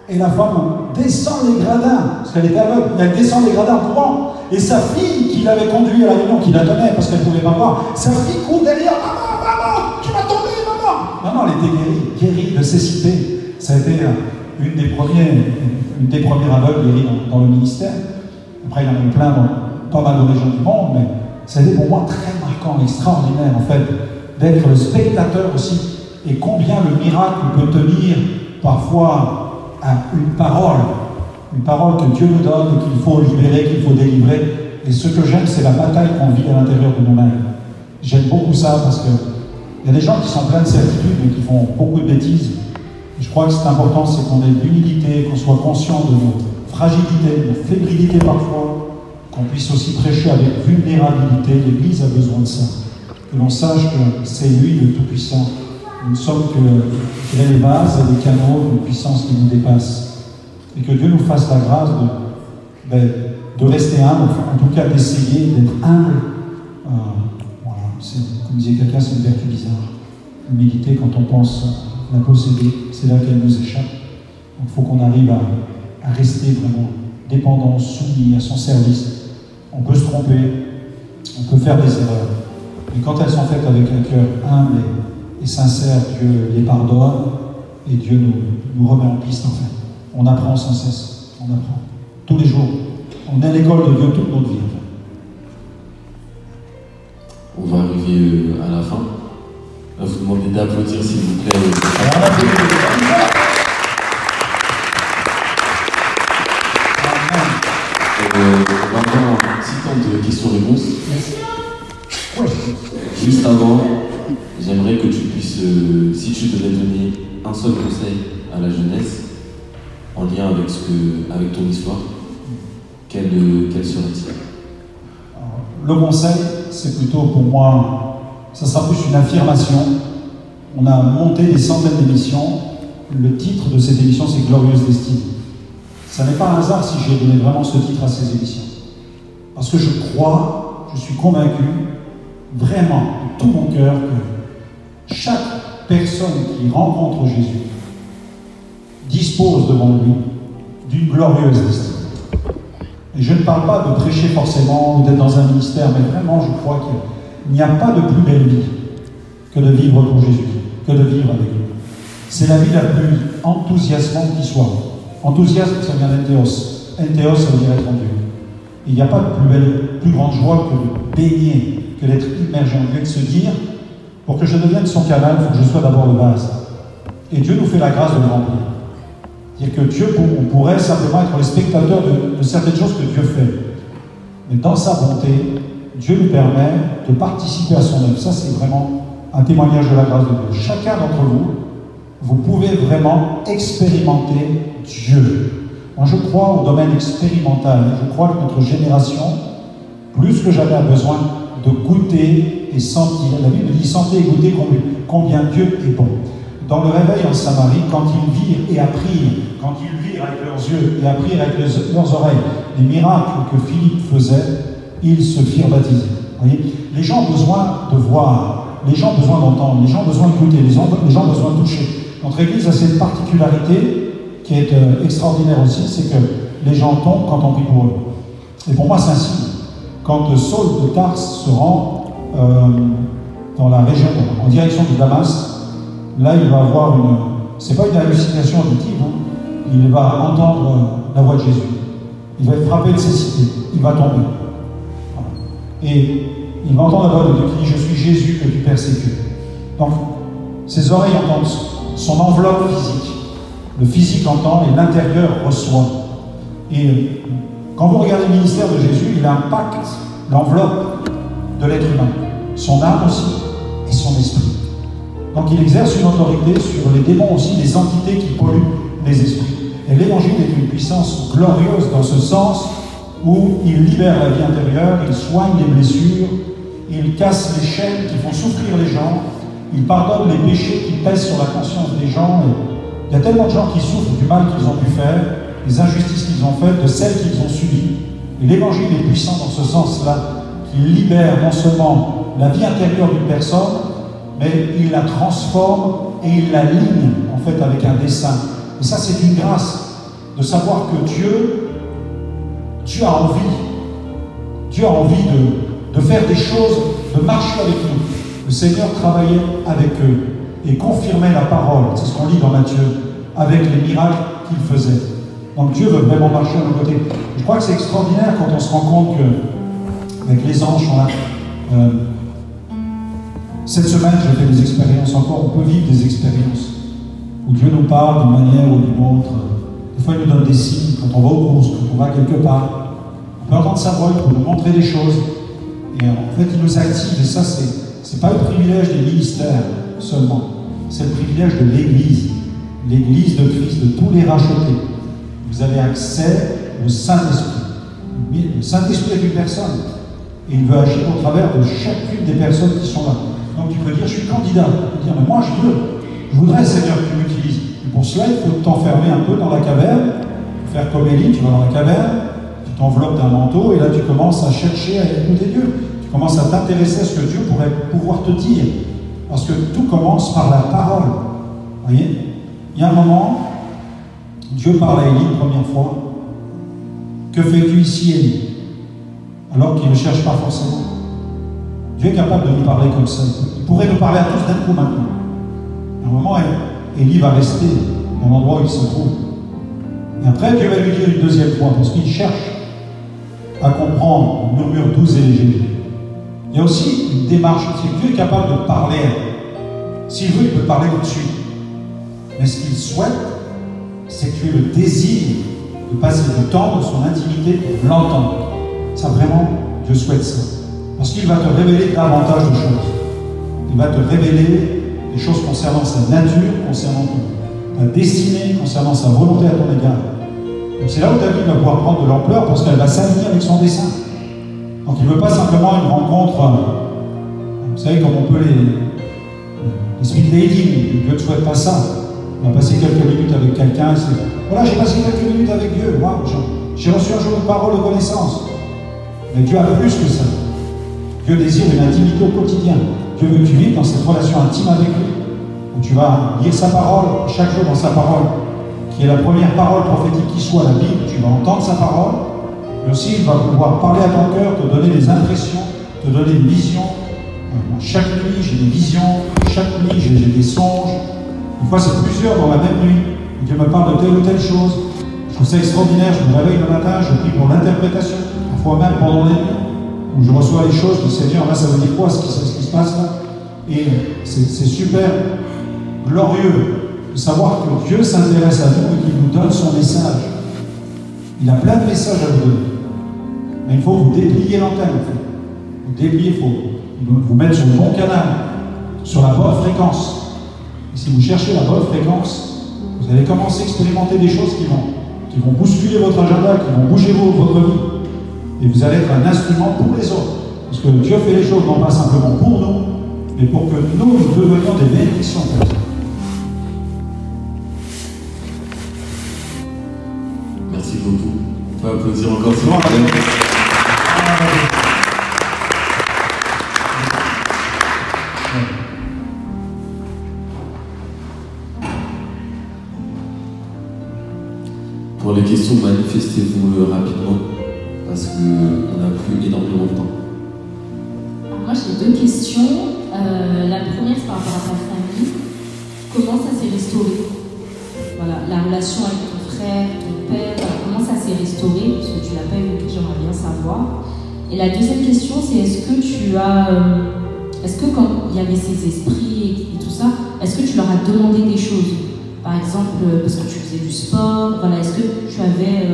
A: Et la femme descend les gradins, parce qu'elle était aveugle, elle descend les gradins en courant. Et sa fille, qui l'avait conduit à la réunion, qui la tenait parce qu'elle ne pouvait pas voir, sa fille court derrière, maman, tu vas tomber, maman. Non, elle était guérie de cécité. Ça a été une des premières aveugles guéries dans le ministère. Après, il y en a eu plein dans pas mal de régions du monde, mais ça a été pour moi très marquant, extraordinaire, en fait, d'être le spectateur aussi, et combien le miracle peut tenir parfois à une parole que Dieu nous donne, et qu'il faut libérer, qu'il faut délivrer. Et ce que j'aime, c'est la bataille qu'on vit à l'intérieur de nous-mêmes. J'aime beaucoup ça, parce que il y a des gens qui sont pleins de certitudes, mais qui font beaucoup de bêtises. Et je crois que c'est important, c'est qu'on ait de l'humilité, qu'on soit conscient de nos fragilités, de nos fébrilités parfois, qu'on puisse aussi prêcher avec vulnérabilité. L'Église a besoin de ça. Que l'on sache que c'est lui le Tout-Puissant. Nous ne sommes que les vases et les canaux d'une puissance qui nous dépasse. Et que Dieu nous fasse la grâce de rester humble, en tout cas d'essayer d'être humble. Voilà, comme disait quelqu'un, c'est une vertu bizarre. L'humilité, quand on pense la posséder, c'est là qu'elle nous échappe. Donc il faut qu'on arrive à rester vraiment dépendant, soumis à son service. On peut se tromper, on peut faire des erreurs. Mais quand elles sont faites avec un cœur humble et sincère, Dieu les pardonne et Dieu nous remet en piste en fait. On apprend sans cesse, on apprend. Tous les jours. On est à l'école de Dieu toute notre vie en fait.
B: On va arriver à la fin. Je vais vous demander d'applaudir s'il vous plaît. Maintenant, un petit temps de questions-réponses. Juste avant, j'aimerais que tu puisses, si tu devais donner un seul conseil à la jeunesse, en lien avec ton histoire, quel serait-il?
A: Le conseil, c'est plutôt pour moi, ça sera plus une affirmation. On a monté des centaines d'émissions. Le titre de cette émission, c'est Glorieuse Destinée. Ça n'est pas un hasard si j'ai donné vraiment ce titre à ces émissions. Parce que je crois, je suis convaincu vraiment de tout mon cœur que chaque personne qui rencontre Jésus dispose devant lui d'une glorieuse destinée. Et je ne parle pas de prêcher forcément ou d'être dans un ministère, mais vraiment je crois qu'il n'y a pas de plus belle vie que de vivre pour Jésus, que de vivre avec lui. C'est la vie la plus enthousiasmante qui soit. Enthousiasme, ça vient d'entheos. Entheos, ça veut dire être en Dieu. Et il n'y a pas de plus grande joie que de baigner, que d'être immergé en Dieu, de se dire, pour que je devienne son canal, il faut que je sois d'abord le vase. Et Dieu nous fait la grâce de le remplir. C'est-à-dire que Dieu, on pourrait simplement être les spectateurs de certaines choses que Dieu fait. Mais dans sa bonté, Dieu nous permet de participer à son œuvre. Ça, c'est vraiment un témoignage de la grâce de Dieu. Chacun d'entre vous, vous pouvez vraiment expérimenter Dieu. Moi, je crois au domaine expérimental. Je crois que notre génération, plus que jamais, a besoin de goûter et sentir. La Bible dit « sentez et goûtez combien Dieu est bon ». Dans le réveil en Samarie, quand ils virent et apprirent, quand ils virent avec leurs yeux et apprirent avec leurs oreilles les miracles que Philippe faisait, ils se firent baptiser. Vous voyez, les gens ont besoin de voir, les gens ont besoin d'entendre, les gens ont besoin de goûter, les gens ont besoin de toucher. Notre Église a cette particularité qui est extraordinaire aussi, c'est que les gens tombent quand on prie pour eux. Et pour moi, c'est un signe. Quand Saul de Tarse se rend dans la région, en direction de Damas, là, il va avoir une... C'est pas une hallucination auditive, hein. Il va entendre la voix de Jésus. Il va être frappé de cécité. Il va tomber. Voilà. Et il va entendre la voix de Dieu qui dit « Je suis Jésus que tu persécutes ». Donc, ses oreilles entendent son enveloppe physique. Le physique entend et l'intérieur reçoit. Et quand vous regardez le ministère de Jésus, il impacte l'enveloppe de l'être humain. Son âme aussi et son esprit. Donc il exerce une autorité sur les démons aussi, les entités qui polluent les esprits. Et l'évangile est une puissance glorieuse dans ce sens où il libère la vie intérieure, il soigne les blessures, il casse les chaînes qui font souffrir les gens, il pardonne les péchés qui pèsent sur la conscience des gens. Et il y a tellement de gens qui souffrent du mal qu'ils ont pu faire, des injustices qu'ils ont faites, de celles qu'ils ont subies. Et l'évangile est puissant dans ce sens-là, qu'il libère non seulement la vie intérieure d'une personne, mais il la transforme et il la ligne, en fait, avec un dessein. Et ça, c'est une grâce de savoir que Dieu a envie. Dieu a envie de faire des choses, de marcher avec nous. Le Seigneur travaillait avec eux et confirmait la parole. C'est ce qu'on lit dans Matthieu, avec les miracles qu'il faisait. Donc Dieu veut vraiment marcher à nos côtés. Je crois que c'est extraordinaire quand on se rend compte qu'avec les anges, on a... Cette semaine, j'ai fait des expériences encore. On peut vivre des expériences où Dieu nous parle d'une manière ou d'une autre. Des fois, il nous donne des signes quand on va aux courses, quand on va quelque part. On peut entendre sa voix, il peut nous montrer des choses. Et en fait, il nous active. Et ça, c'est pas le privilège des ministères seulement. C'est le privilège de l'Église. L'Église de Christ, de tous les rachetés. Vous avez accès au Saint-Esprit. Le Saint-Esprit est une personne. Et il veut agir au travers de chacune des personnes qui sont là. Donc tu peux dire, je suis candidat. Tu peux dire, mais moi je voudrais, Seigneur, que tu m'utilises. Et pour cela, il faut t'enfermer un peu dans la caverne, faire comme Élie, tu vas dans la caverne, tu t'enveloppes d'un manteau, et là tu commences à chercher à écouter Dieu. Tu commences à t'intéresser à ce que Dieu pourrait pouvoir te dire. Parce que tout commence par la parole. Vous voyez? Il y a un moment, Dieu parle à Élie une première fois. Que fais-tu ici, Élie? Alors qu'il ne cherche pas forcément. Dieu est capable de nous parler comme ça. Il pourrait nous parler à tous d'un coup maintenant. À un moment, Élie va rester dans l'endroit où il se trouve. Et après, Dieu va lui dire une deuxième fois, parce qu'il cherche à comprendre le murmure doux et léger. Il y a aussi une démarche. C'est que Dieu est capable de parler. S'il veut, il peut parler tout de suite. Mais ce qu'il souhaite, c'est que tu aies le désir de passer du temps de son intimité pour l'entendre. Ça, vraiment, Dieu souhaite ça. Parce qu'il va te révéler davantage de choses. Il va te révéler des choses concernant sa nature, concernant ta destinée, concernant sa volonté à ton égard. Donc c'est là où ta vie va pouvoir prendre de l'ampleur parce qu'elle va s'aligner avec son dessein. Donc il ne veut pas simplement une rencontre, vous savez, comme on peut les speed dating, Dieu ne souhaite pas ça. On va passer quelques minutes avec quelqu'un et c'est voilà, j'ai passé quelques minutes avec Dieu, wow, j'ai reçu un jour une parole de connaissance. Mais Dieu a plus que ça. Dieu désire une intimité au quotidien. Dieu veut que tu vives dans cette relation intime avec lui, où tu vas lire sa parole, chaque jour dans sa parole, qui est la première parole prophétique qui soit, la Bible, tu vas entendre sa parole, mais aussi il va pouvoir parler à ton cœur, te donner des impressions, te donner une vision. Chaque nuit, j'ai des visions, chaque nuit, j'ai des songes. Une fois, c'est plusieurs dans la même nuit. Dieu me parle de telle ou telle chose. Je trouve ça extraordinaire. Je me réveille le matin, je prie pour l'interprétation. Parfois même pendant les nuits, où je reçois les choses, je dis Seigneur, là, ça veut dire quoi ce qui se passe là? Et c'est super glorieux de savoir que Dieu s'intéresse à nous et qu'il nous donne son message. Il a plein de messages à vous donner. Mais il faut vous déplier l'antenne. Vous déplier, il faut vous mettre sur le bon canal, sur la bonne fréquence. Et si vous cherchez la bonne fréquence, vous allez commencer à expérimenter des choses qui vont bousculer votre agenda, qui vont bouger votre vie. Et vous allez être un instrument pour les autres. Parce que Dieu fait les choses non pas simplement pour nous, mais pour que nous devenions des bénédictions.
B: Merci beaucoup. On peut applaudir encore ce soir. Pour les questions, manifestez-vous rapidement, parce qu'on n'a plus énormément de temps.
C: Alors moi j'ai 2 questions. La première c'est par rapport à ta famille. Comment ça s'est restauré? Voilà, la relation avec ton frère, ton père, comment ça s'est restauré? Parce que tu l'as pas évoqué, j'aimerais bien savoir. Et la deuxième question c'est est-ce que quand il y avait ces esprits et tout ça, est-ce que tu leur as demandé des choses? Par exemple, parce que tu faisais du sport, voilà, est-ce que tu avais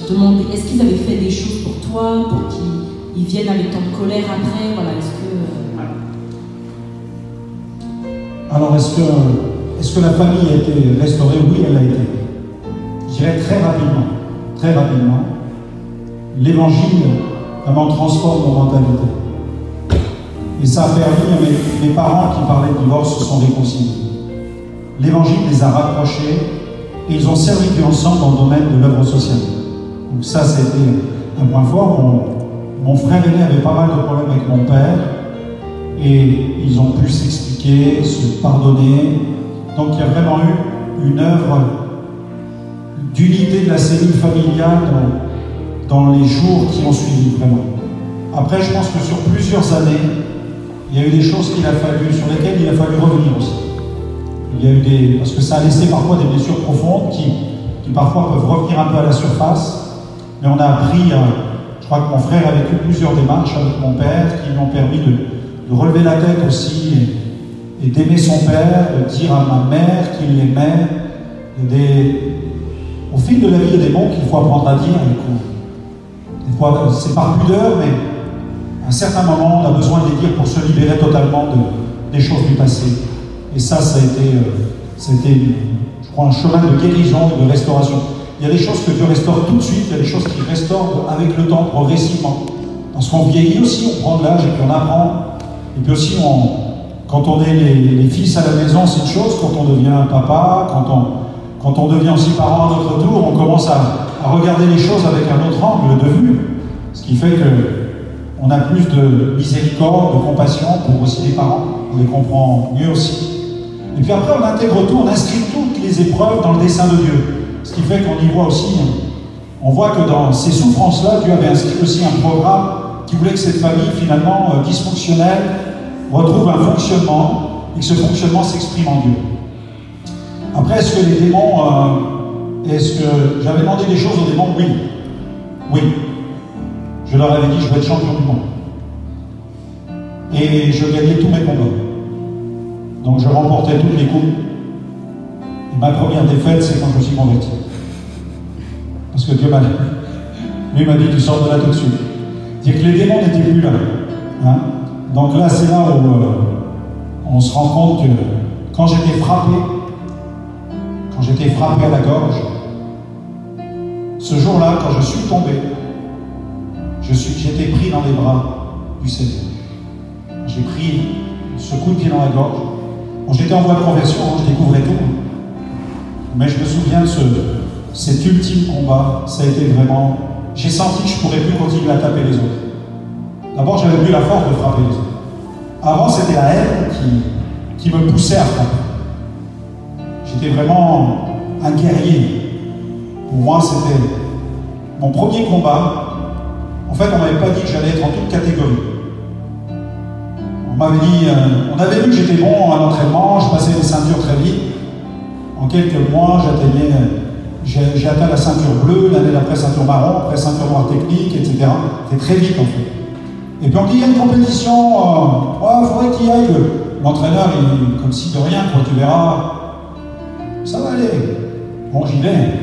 C: demandé, est-ce qu'ils avaient fait des choses pour toi, pour qu'ils viennent avec tant de colère après, voilà, est-ce que...
A: Alors, est-ce que la famille a été restaurée? Oui, elle l'a été. Je dirais très rapidement. Très rapidement. L'évangile vraiment transforme nos mentalités. Et ça a permis à mes parents qui parlaient de divorce se sont réconciliés. L'évangile les a rapprochés et ils ont servi Dieu ensemble dans le domaine de l'œuvre sociale. Donc ça, c'était un point fort. Mon frère aîné avait pas mal de problèmes avec mon père et ils ont pu s'expliquer, se pardonner. Donc il y a vraiment eu une œuvre d'unité de la cellule familiale dans les jours qui ont suivi, vraiment. Après, je pense que sur plusieurs années, il y a eu des choses sur lesquelles il a fallu revenir aussi. Il y a eu parce que ça a laissé parfois des blessures profondes qui parfois peuvent revenir un peu à la surface. Mais on a appris, je crois que mon frère a vécu plusieurs démarches avec mon père qui lui ont permis de relever la tête aussi et d'aimer son père, de dire à ma mère qu'il l'aimait. Au fil de la vie, il y a des mots qu'il faut apprendre à dire. Des fois, c'est par pudeur, mais à un certain moment, on a besoin de les dire pour se libérer totalement des choses du passé. Et ça a été, je crois, un chemin de guérison et de restauration. Il y a des choses que Dieu restaure tout de suite, il y a des choses qu'il restaure avec le temps, progressivement. Parce qu'on vieillit aussi, on prend de l'âge et puis on apprend. Et puis aussi, quand on est les fils à la maison, c'est une chose. Quand on devient papa, quand on devient aussi parent à notre tour, on commence à regarder les choses avec un autre angle de vue. Ce qui fait qu'on a plus de miséricorde, de compassion pour aussi les parents. On les comprend mieux aussi. Et puis après, on intègre tout, on inscrit toutes les épreuves dans le dessein de Dieu. Ce qui fait qu'on y voit aussi, on voit que dans ces souffrances-là, Dieu avait inscrit aussi un programme qui voulait que cette famille, finalement, dysfonctionnelle, retrouve un fonctionnement et que ce fonctionnement s'exprime en Dieu. Après, est-ce que les démons... est-ce que j'avais demandé des choses aux démons? Oui. Oui. Je leur avais dit, je vais être champion du monde. Et je gagnais tous mes combats. Donc je remportais toutes les coupes. Et ma première défaite, c'est quand je me suis converti. Parce que Dieu lui m'a dit, tu sors de là tout de suite. C'est que les démons n'étaient plus là. Hein? Donc là, c'est là où on se rend compte que quand j'étais frappé à la gorge, ce jour-là, quand je suis tombé, j'étais pris dans les bras du Seigneur. J'ai pris ce coup de pied dans la gorge. Bon, j'étais en voie de conversion, hein, je découvrais tout. Mais je me souviens de cet ultime combat. Ça a été vraiment... J'ai senti que je ne pourrais plus continuer à taper les autres. D'abord, j'avais plus la force de frapper les autres. Avant, c'était la haine qui me poussait à frapper. J'étais vraiment un guerrier. Pour moi, c'était mon premier combat. En fait, on m'avait pas dit que j'allais être en toute catégorie. On m'avait dit, on avait vu que j'étais bon à l'entraînement, je passais les ceintures très vite. En quelques mois, j'ai atteint la ceinture bleue, l'année d'après ceinture marron, après ceinture noire technique, etc. C'était très vite en fait. Et puis on me dit, il y a une compétition, il faudrait qu'il y aille. L'entraîneur, il comme si de rien, quoi, tu verras, ça va aller. Bon, j'y vais.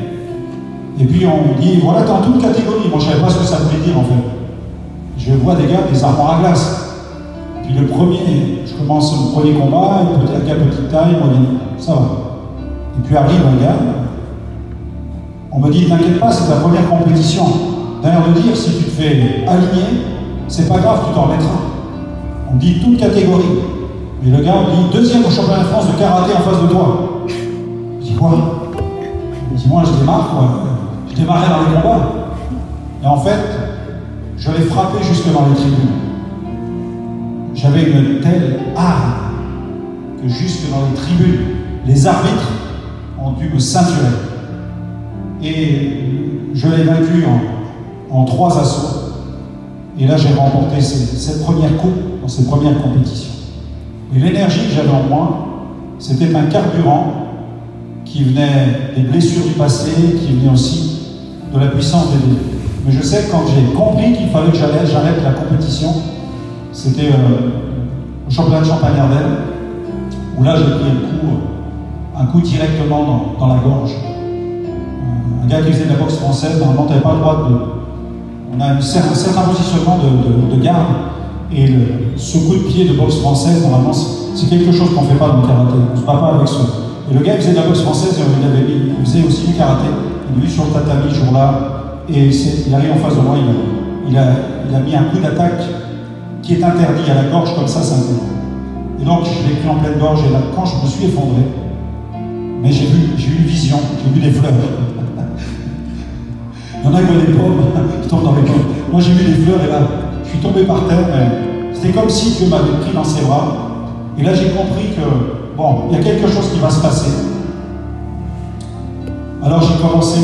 A: Et puis on me dit, voilà, t'es en toute catégorie. Moi, je ne savais pas ce que ça voulait dire en fait. Je vois des gars, des armoires à glace. Puis je commence le premier combat, un gars petite taille, moyenne, ça va. Et puis arrive un gars, on me dit, t'inquiète pas, c'est ta première compétition. D'ailleurs, de dire, si tu te fais aligner, c'est pas grave, tu t'en remettras. On me dit toute catégorie. Et le gars me dit, deuxième au championnat de France de karaté en face de toi. Je dis quoi? Je dis, moi je démarre, quoi. Je démarrais dans les combats. Et en fait, je l'ai frappé jusque dans les tribunes. J'avais une telle arme que jusque dans les tribunes, les arbitres ont dû me ceinturer. Et je l'ai vaincu en 3 assauts. Et là, j'ai remporté cette première coupe dans cette première compétition. Et l'énergie que j'avais en moi, c'était un carburant qui venait des blessures du passé, qui venait aussi de la puissance des dieux. Mais je sais que quand j'ai compris qu'il fallait que j'arrête la compétition, c'était au championnat de Champagne-Ardenne, où là, j'ai pris un coup directement dans la gorge. Un gars qui faisait de la boxe française, normalement, tu n'avais pas le droit de... On a un certain positionnement de garde, et ce coup de pied de boxe française, normalement, c'est quelque chose qu'on ne fait pas dans le karaté. On ne se bat pas avec ça. Et le gars, il faisait de la boxe française, il faisait aussi du karaté. Il est venu sur le tatami ce jour-là, et il arrive en face de moi, il a mis un coup d'attaque qui est interdit à la gorge, comme ça, c'est interdit. Et donc, je l'ai pris en pleine gorge, et là, quand je me suis effondré, mais j'ai eu une vision, j'ai vu des fleurs. Il y en a qui voient des pommes, qui tombent dans les pommes. Moi, j'ai vu des fleurs, et là, je suis tombé par terre, mais c'était comme si Dieu m'avait pris dans ses bras. Et là, j'ai compris que, bon, il y a quelque chose qui va se passer. Alors, j'ai commencé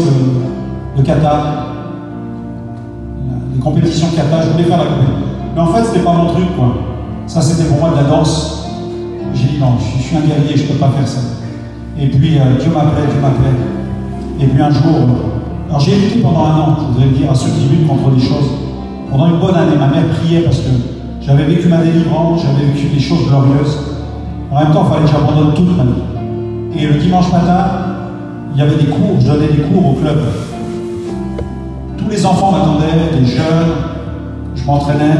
A: le kata, les compétitions kata, je voulais faire la compétition. Mais en fait, c'était pas mon truc, quoi. Ça, c'était pour moi de la danse. J'ai dit, non, je suis un guerrier, je peux pas faire ça. Et puis, Dieu m'appelait. Et puis, un jour, alors j'ai lutté pendant 1 an, je voudrais le dire à ceux qui luttent contre des choses. Pendant une bonne année, ma mère priait parce que j'avais vécu ma délivrance, j'avais vécu des choses glorieuses. En même temps, il fallait que j'abandonne toute ma vie. Et le dimanche matin, il y avait des cours, je donnais des cours au club. Tous les enfants m'attendaient, les jeunes, je m'entraînais.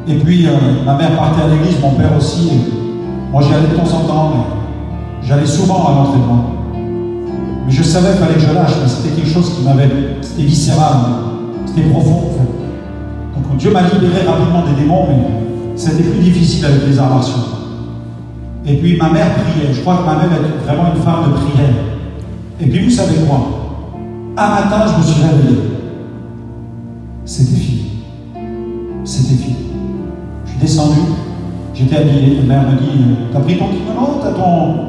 A: Et puis, ma mère partait à l'église, mon père aussi. Et moi, j'y allais de temps en temps, mais j'allais souvent à l'entraînement. Mais je savais qu'il fallait que je lâche, mais c'était quelque chose qui m'avait... C'était viscéral, c'était profond, en fait. Donc, Dieu m'a libéré rapidement des démons, mais c'était plus difficile avec les arts martiaux. Et puis, ma mère priait. Je crois que ma mère était vraiment une femme de prière. Et puis, vous savez quoi? Un matin, je me suis réveillé. C'était fini. C'était fini. Je suis descendu, j'étais habillé. Ma mère me dit, t'as pris ton kimono? T'as ton...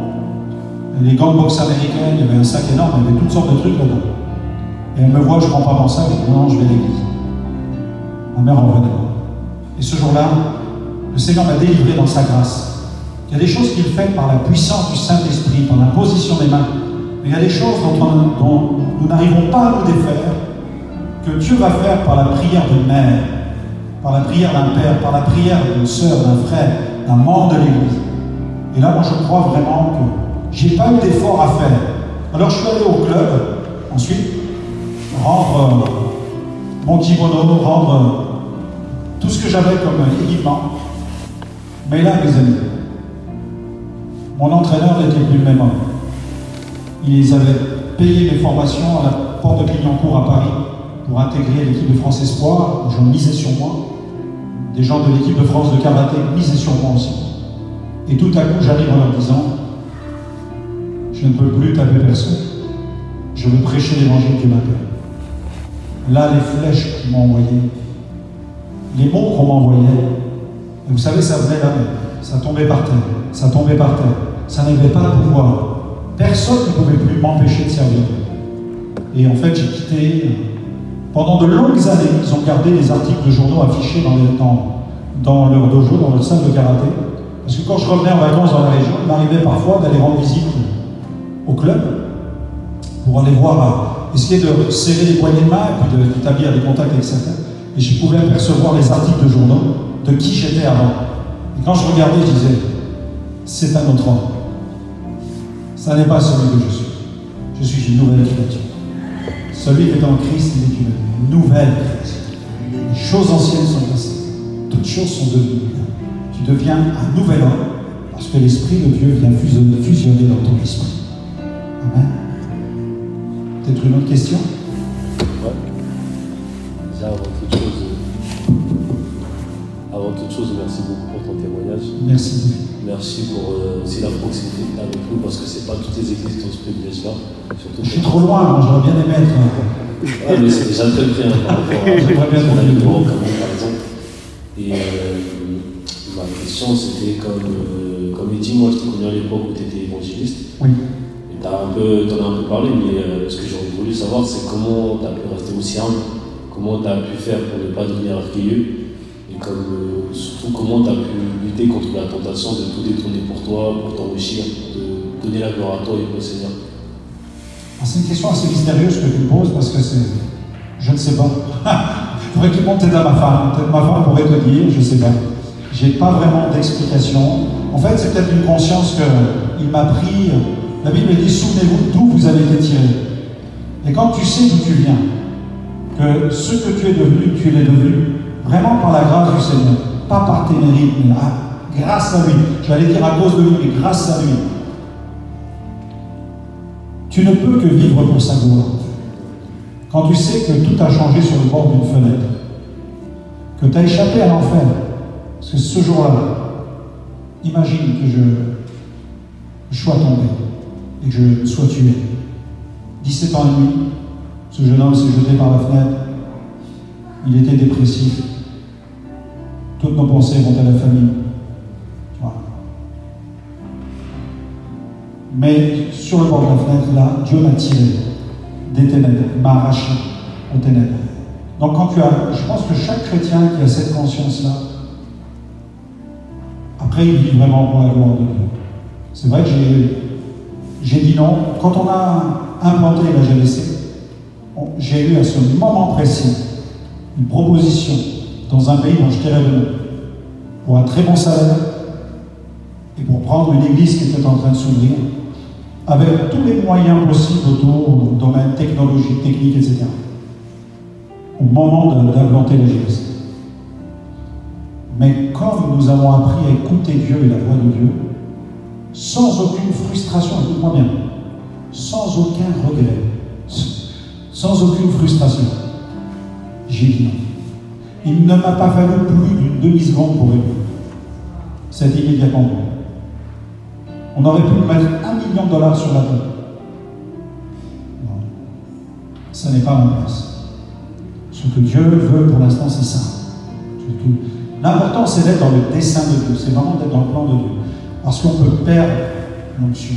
A: Les gants de boxe américaines, il y avait un sac énorme, il y avait toutes sortes de trucs là-dedans. Et elle me voit, je ne prends pas mon sac, et dit, non, je vais à l'église. Ma mère en revenait. Et ce jour-là, le Seigneur m'a délivré dans sa grâce. Il y a des choses qu'il fait par la puissance du Saint-Esprit, par l'imposition des mains. Mais il y a des choses dont nous n'arrivons pas à nous défaire, que Dieu va faire par la prière d'une mère, par la prière d'un père, par la prière d'une sœur, d'un frère, d'un membre de l'Église. Et là, moi, je crois vraiment que j'ai pas eu d'effort à faire. Alors, je suis allé au club, ensuite, rendre mon kimono, rendre tout ce que j'avais comme équipement. Mais là, mes amis, mon entraîneur n'était plus le même homme. Ils avaient payé mes formations à la porte de Clignancourt à Paris pour intégrer l'équipe de France Espoir. J'en misais sur moi. Des gens de l'équipe de France de karaté misaient sur moi aussi. Et tout à coup, j'arrive en leur disant, je ne peux plus taper personne. Je veux prêcher l'évangile qui m'appelle. Là, les flèches qu'ils m'ont envoyées, les mots qu'on m'envoyait. Et vous savez, ça venait là, ça tombait par terre, ça tombait par terre. Ça n'avait pas de pouvoir. Personne ne pouvait plus m'empêcher de servir. Et en fait, j'ai quitté. Pendant de longues années, ils ont gardé les articles de journaux affichés dans leur dojo, dans leur salle de karaté. Parce que quand je revenais en vacances dans la région, il m'arrivait parfois d'aller rendre visite au club pour aller voir, essayer de serrer les poignées de main et puis d'établir des contacts avec certains. Et je pouvais apercevoir les articles de journaux de qui j'étais avant. Et quand je regardais, je disais, c'est un autre homme. Ça n'est pas celui que je suis. Je suis une nouvelle créature. Celui qui est en Christ, il est une nouvelle créature. Les choses anciennes sont passées. Toutes choses sont devenues. Tu deviens un nouvel homme parce que l'Esprit de Dieu vient fusionner dans ton esprit. Amen. Peut-être une autre question?
D: Ouais. Déjà, avant toute chose, merci beaucoup pour ton témoignage.
A: Merci.
D: Merci pour aussi la proximité avec nous, parce que c'est pas toutes les églises qui ont ce privilège-là.
A: Je suis trop loin, moi, j'aurais bien aimé être.
D: Ah, mais c'est déjà très bien par rapport à ce qu'on a eu au Cameroun, par exemple. Et ma question, c'était comme il dit, moi, je te connais à l'époque où tu étais évangéliste.
A: Oui.
D: Et t'en as un peu parlé, mais ce que j'aurais voulu savoir, c'est comment tu as pu rester aussi humble, comment tu as pu faire pour ne pas devenir orgueilleux. Et surtout, comment tu as pu lutter contre la tentation de tout détourner pour toi, pour t'enrichir, de donner la gloire à toi et au Seigneur.
A: C'est une question assez mystérieuse que tu me poses parce que c'est. Je ne sais pas. Il faudrait que tu montes à ma femme. Peut-être ma femme pourrait te dire, je ne sais pas. Je n'ai pas vraiment d'explication. En fait, c'est peut-être une conscience qu'il m'a pris. La Bible dit, souvenez-vous d'où vous avez été tiré. Et quand tu sais d'où tu viens, que ce que tu es devenu, tu l'es devenu. Vraiment par la grâce du Seigneur, pas par tes mérites, mais grâce à lui. J'allais dire à cause de lui, mais grâce à lui. Tu ne peux que vivre pour sa gloire. Quand tu sais que tout a changé sur le bord d'une fenêtre, que tu as échappé à l'enfer, parce que ce jour-là, imagine que je sois tombé et que je sois tué. 17 ans et demi, ce jeune homme s'est jeté par la fenêtre. Il était dépressif. Toutes nos pensées vont à la famille. Voilà. Mais sur le bord de la fenêtre, là, Dieu m'a tiré des ténèbres, m'a arraché aux ténèbres. Donc je pense que chaque chrétien qui a cette conscience-là, après il vit vraiment pour la gloire de Dieu. C'est vrai que j'ai dit non. Quand on a implanté la GLC, j'ai eu à ce moment précis une proposition dans un pays dont je tairais le nom, pour un très bon salaire et pour prendre une église qui était en train de s'ouvrir, avec tous les moyens possibles autour, dans le domaine technologique, technique, etc. Au moment d'implanter la GLC. Mais comme nous avons appris à écouter Dieu et la voix de Dieu, sans aucune frustration, écoute-moi bien, sans aucun regret, sans aucune frustration, j'ai dit non. Il ne m'a pas fallu plus d'une demi-seconde pour répondre. C'est immédiatement bon. On aurait pu mettre $1 million sur la table. Non. Ça n'est pas ma place. Ce que Dieu veut pour l'instant, c'est ça. L'important, c'est d'être dans le dessein de Dieu. C'est vraiment d'être dans le plan de Dieu. Parce qu'on peut perdre l'onction.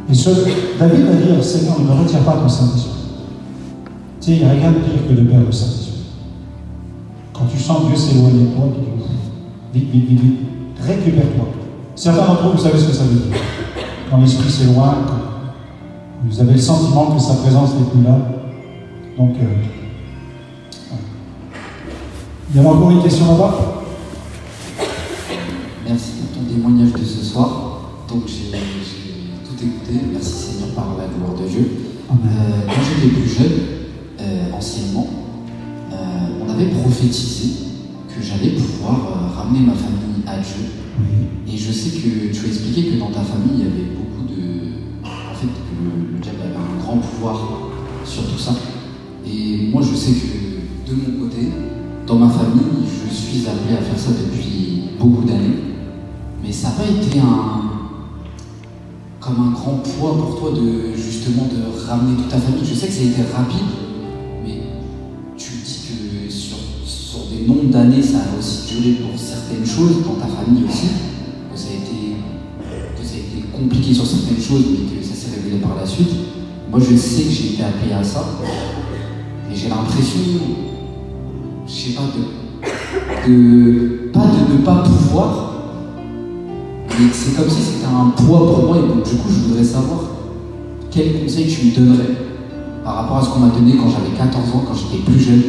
A: Et David va dire, Seigneur, ne me retire pas ton Saint-Esprit. Tu sais, il n'y a rien de pire que de perdre le Saint-Esprit. Quand tu sens Dieu s'éloigner de toi, vite, récupère-toi. Certains d'entre vous, vous savez ce que ça veut dire. Quand l'Esprit s'éloigne, quand vous avez le sentiment que sa présence n'est plus là. Donc, il y a encore une question là-bas?
E: Merci pour ton témoignage de ce soir. Donc, j'ai tout écouté. Merci Seigneur par la gloire de Dieu. Quand j'étais plus jeune, anciennement, on avait prophétisé que j'allais pouvoir ramener ma famille à Dieu. Et je sais que tu as expliqué que dans ta famille, il y avait beaucoup de... En fait, que le diable avait un grand pouvoir sur tout ça. Et moi, je sais que de mon côté, dans ma famille, je suis appelé à faire ça depuis beaucoup d'années. Mais ça n'a pas été comme un grand poids pour toi justement de ramener toute ta famille. Je sais que ça a été rapide, mais tu dis que sur le nombre d'années ça a aussi duré pour certaines choses, dans ta famille aussi, que ça a été compliqué sur certaines choses, mais que ça s'est révélé par la suite. Moi, je sais que j'ai été appelé à ça, et j'ai l'impression, je sais pas, pas de ne pas pouvoir, mais c'est comme si c'était un poids pour moi, et donc du coup, je voudrais savoir quel conseil tu me donnerais par rapport à ce qu'on m'a donné quand j'avais 14 ans, quand j'étais plus jeune,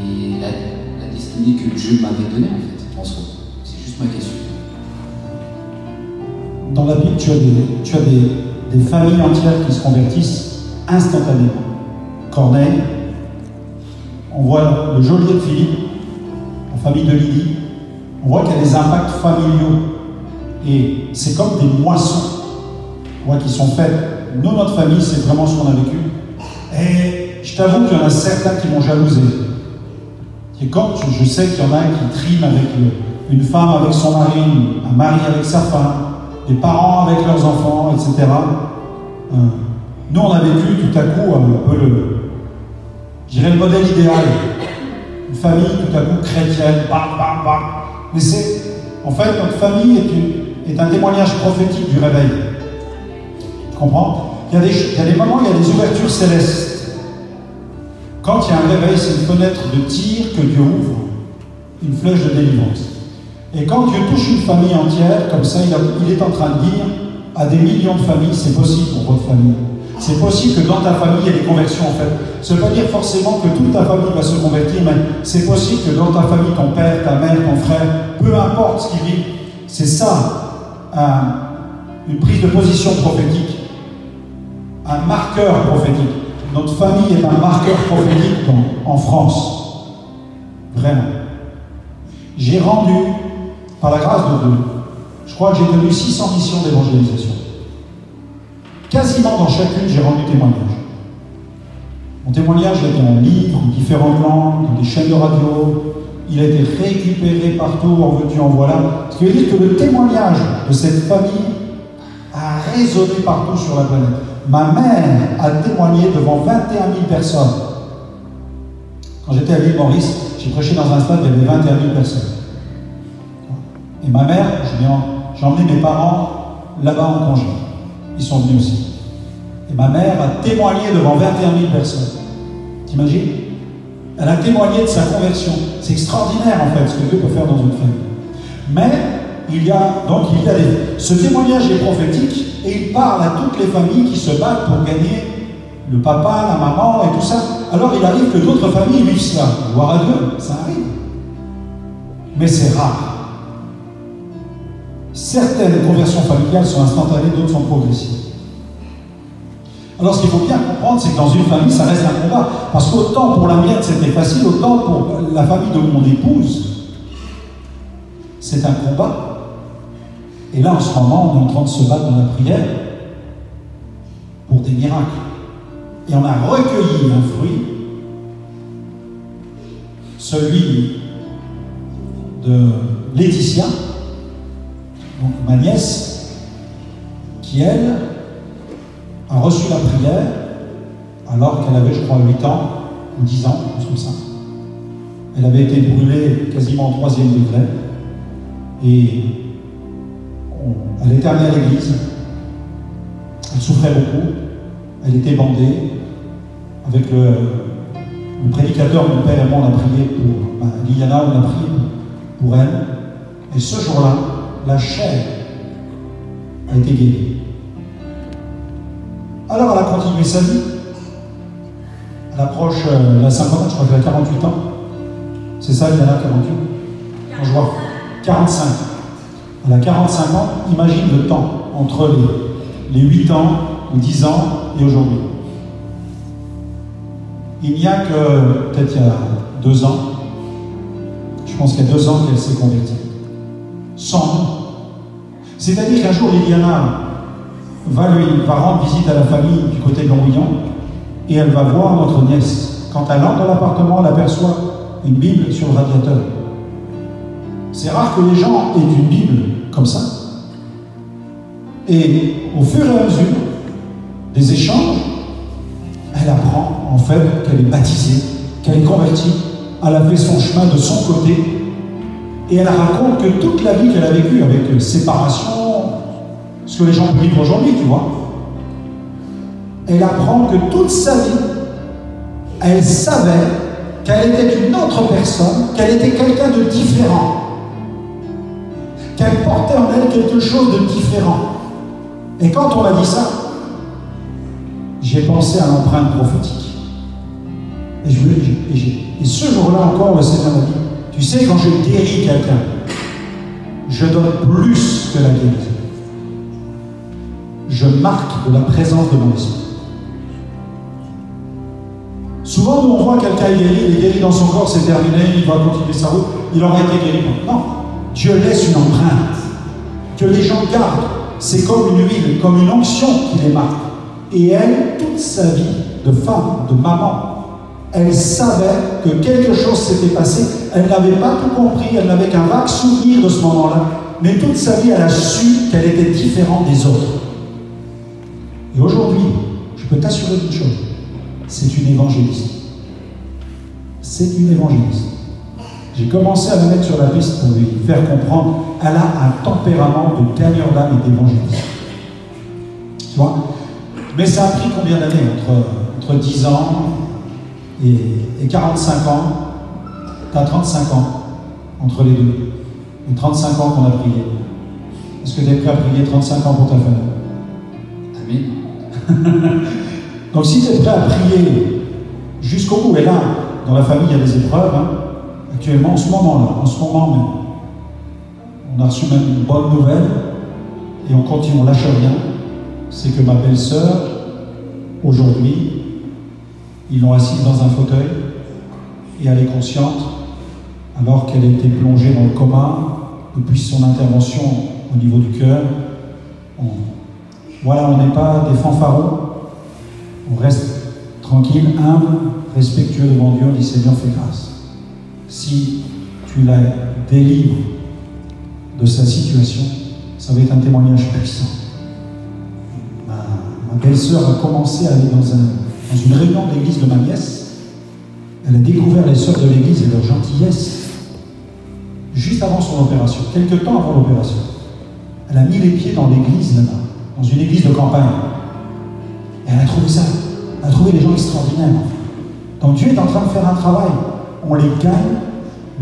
E: et la destinée que Dieu m'avait donnée, en fait, en soi. C'est juste ma question.
A: Dans la Bible, tu as des familles entières qui se convertissent instantanément. Corneille, on voit le geôlier de Philippe, la famille de Lydie, on voit qu'il y a des impacts familiaux. Et c'est comme des moissons, qui sont faites. Nous, notre famille, c'est vraiment ce qu'on a vécu. Et je t'avoue qu'il y en a certains qui m'ont jalousé. Et quand je sais qu'il y en a qui triment avec une femme avec son mari, un mari avec sa femme, des parents avec leurs enfants, etc. Nous, on a vécu tout à coup un peu le modèle idéal. Une famille tout à coup chrétienne, Mais en fait, notre famille est un témoignage prophétique du réveil. Tu comprends ? Il y a des moments, il y a des ouvertures célestes. Quand il y a un réveil, c'est une fenêtre de tir que Dieu ouvre, une flèche de délivrance. Et quand Dieu touche une famille entière, comme ça, il est en train de dire à des millions de familles, c'est possible pour votre famille. C'est possible que dans ta famille, il y ait des conversions, en fait. Ça ne veut pas dire forcément que toute ta famille va se convertir, mais c'est possible que dans ta famille, ton père, ta mère, ton frère, peu importe ce qu'il vit, c'est ça, une prise de position prophétique, un marqueur prophétique. Notre famille est un marqueur prophétique en France. Vraiment. J'ai rendu, par la grâce de Dieu, je crois que j'ai tenu 600 missions d'évangélisation. Quasiment dans chacune, j'ai rendu témoignage. Mon témoignage a été en livre, en différentes langues, dans des chaînes de radio. Il a été récupéré partout, en veux-tu, en voilà. Ce qui veut dire que le témoignage de cette famille a résonné partout sur la planète. Ma mère a témoigné devant 21 000 personnes. Quand j'étais à l'île Maurice, j'ai prêché dans un stade, il y avait 21 000 personnes. Et ma mère, j'ai emmené mes parents là-bas en congé. Ils sont venus aussi. Et ma mère a témoigné devant 21 000 personnes. T'imagines ? Elle a témoigné de sa conversion. C'est extraordinaire en fait ce que Dieu peut faire dans une famille. Mais ce témoignage est prophétique et il parle à toutes les familles qui se battent pour gagner le papa, la maman et tout ça. Alors il arrive que d'autres familles vivent cela. Gloire à Dieu, ça arrive. Mais c'est rare. Certaines conversions familiales sont instantanées, d'autres sont progressives. Alors ce qu'il faut bien comprendre, c'est que dans une famille, ça reste un combat. Parce qu'autant pour la mienne, c'était facile, autant pour la famille de mon épouse, c'est un combat. Et là, en ce moment, on est en train de se battre dans la prière pour des miracles. Et on a recueilli un fruit, celui de Laetitia, donc ma nièce, qui elle a reçu la prière alors qu'elle avait, je crois, 8 ans ou 10 ans, quelque chose comme ça. Elle avait été brûlée quasiment au 3e degré et elle était amenée à l'église. Elle souffrait beaucoup, elle était bandée. Avec le prédicateur, mon père et moi, on a prié pour Liliana, on a prié pour elle. Et ce jour-là, la chair a été guérie. Alors elle a continué sa vie. Elle approche la 50 ans, je crois qu'elle a 48 ans. C'est ça, Liliana, 48? Quand je vois 45. Elle a 45 ans, imagine le temps entre les 8 ans ou 10 ans et aujourd'hui. Il n'y a que, peut-être il y a 2 ans, je pense qu'il y a 2 ans qu'elle s'est convertie. Sans nous. C'est-à-dire qu'un jour, Liliana va rendre visite à la famille du côté de Longmillon et elle va voir notre nièce. Quand elle entre dans l'appartement, elle aperçoit une Bible sur le radiateur. C'est rare que les gens aient une Bible comme ça. Et au fur et à mesure des échanges, elle apprend en fait qu'elle est baptisée, qu'elle est convertie elle a fait son chemin de son côté, et elle raconte que toute la vie qu'elle a vécue avec séparation, ce que les gens vivent aujourd'hui, tu vois, elle apprend que toute sa vie, elle savait qu'elle était une autre personne, qu'elle était quelqu'un de différent, qu'elle portait en elle quelque chose de différent. Et quand on m'a dit ça, j'ai pensé à l'empreinte prophétique. Et ce jour-là encore, le Seigneur m'a dit, tu sais, quand je guéris quelqu'un, je donne plus que la guérison. Je marque de la présence de mon esprit. Souvent, nous on voit quelqu'un guéri, il est guéri dans son corps, c'est terminé, il va continuer sa route, il aura été guéri. Non, Dieu laisse une empreinte que les gens gardent. C'est comme une huile, comme une onction qui les marque. Et elle, toute sa vie de femme, de maman, elle savait que quelque chose s'était passé. Elle n'avait pas tout compris, elle n'avait qu'un vague souvenir de ce moment-là. Mais toute sa vie, elle a su qu'elle était différente des autres. Et aujourd'hui, je peux t'assurer d'une chose, c'est une évangéliste. C'est une évangéliste. J'ai commencé à la mettre sur la piste pour lui faire comprendre. Elle a un tempérament de gagneur d'âme et d'évangéliste. Tu vois? Mais ça a pris combien d'années? Entre 10 ans et 45 ans. Tu as 35 ans entre les deux. Et 35 ans qu'on a prié. Est-ce que tu es prêt à prier 35 ans pour ta famille?
E: Amen.
A: Donc si tu es prêt à prier jusqu'au bout, et là, dans la famille, il y a des épreuves, hein, actuellement, en ce moment même, on a reçu même une bonne nouvelle, et on continue, on lâche rien, c'est que ma belle-sœur, aujourd'hui, ils l'ont assise dans un fauteuil, et elle est consciente, alors qu'elle a été plongée dans le coma, depuis son intervention au niveau du cœur. Voilà, on n'est pas des fanfarons, on reste tranquille, humble, respectueux devant Dieu, on dit Seigneur, fais grâce. Si tu la délivres de sa situation, ça va être un témoignage puissant. Ma belle-sœur a commencé à aller dans une réunion de l'église de ma nièce. Elle a découvert les sœurs de l'église et leur gentillesse juste avant son opération, quelques temps avant l'opération. Elle a mis les pieds dans l'église là-bas, dans une église de campagne. Et elle a trouvé ça. Elle a trouvé les gens extraordinaires. Donc Dieu est en train de faire un travail. On les gagne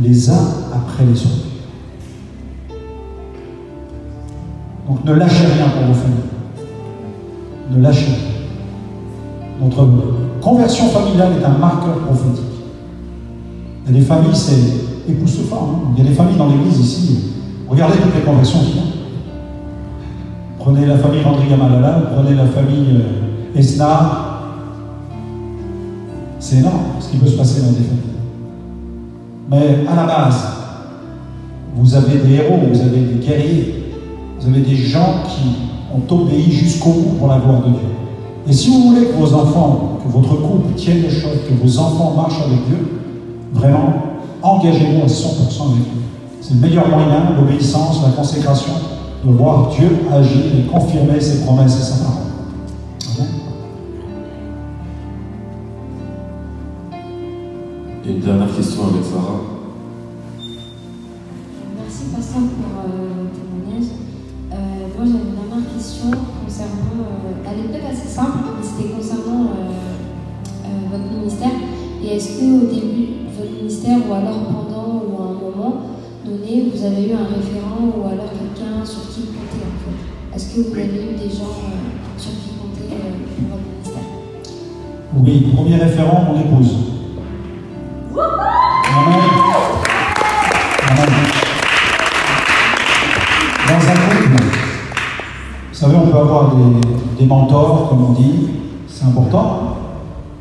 A: les uns après les autres. Donc ne lâchez rien pour vos familles. Ne lâchez rien. Notre conversion familiale est un marqueur prophétique. Il y a des familles, c'est époustouflant. Hein. Il y a des familles dans l'église ici. Regardez toutes les conversions qu'il y a. Prenez la famille Randriga-Malala, prenez la famille Esna. C'est énorme ce qui peut se passer dans des familles. Mais à la base, vous avez des héros, vous avez des guerriers, vous avez des gens qui ont obéi jusqu'au bout pour la gloire de Dieu. Et si vous voulez que vos enfants, que votre couple tienne le choc, que vos enfants marchent avec Dieu, vraiment, engagez-vous à 100% avec Dieu. C'est le meilleur moyen, l'obéissance, la consécration, de voir Dieu agir et confirmer ses promesses et sa parole. Amen.
B: Il y a une dernière question avec Sarah.
F: Merci Pasteur pour le témoignage. Moi j'avais une dernière question concernant, elle est peut-être assez simple, mais c'était concernant votre ministère. Et est-ce qu'au début de votre ministère, ou alors pendant ou à un moment donné, vous avez eu un référent ou alors quelqu'un sur qui compter en fait? Est-ce que vous avez eu des gens sur qui compter pour votre ministère?
A: Oui, premier référent, mon épouse. Amen. Amen. Dans un couple, vous savez, on peut avoir des mentors, comme on dit, c'est important.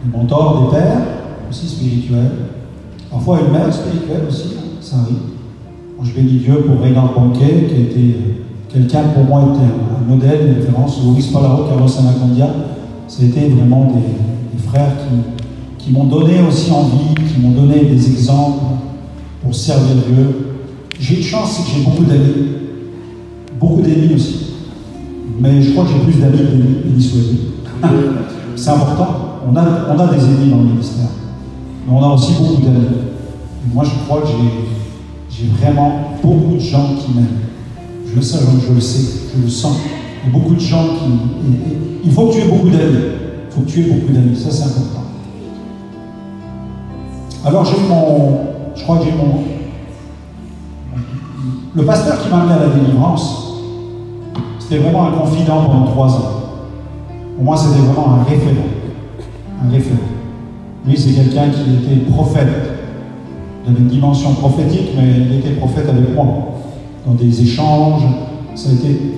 A: Des mentors, des pères, aussi spirituels. Parfois une mère spirituelle aussi, ça arrive. Moi, je bénis Dieu pour Reynard Banquet, qui a été quelqu'un pour moi était un modèle, une référence. Luis Palaro, Carlos Anacondia, c'était vraiment des frères qui m'ont donné aussi envie, qui m'ont donné des exemples pour servir Dieu. J'ai une chance, c'est que j'ai beaucoup d'ennemis aussi. Mais je crois que j'ai plus d'amis que d'ennemis, béni soit Dieu. C'est important. On a des ennemis dans le ministère, mais on a aussi beaucoup d'amis. Et moi, je crois que j'ai vraiment beaucoup de gens qui m'aiment. Je le sais, je le sais, je le sens. Il y a beaucoup de gens qui... il faut que tu aies beaucoup d'amis. Il faut que tu aies beaucoup d'amis, ça c'est important. Alors je crois que j'ai le pasteur qui m'a amené à la délivrance, c'était vraiment un confident pendant 3 ans. Pour moi, c'était vraiment un référent. Un référent. Lui, c'est quelqu'un qui était prophète. Il avait une dimension prophétique, mais il était prophète avec moi. Dans des échanges, ça a été...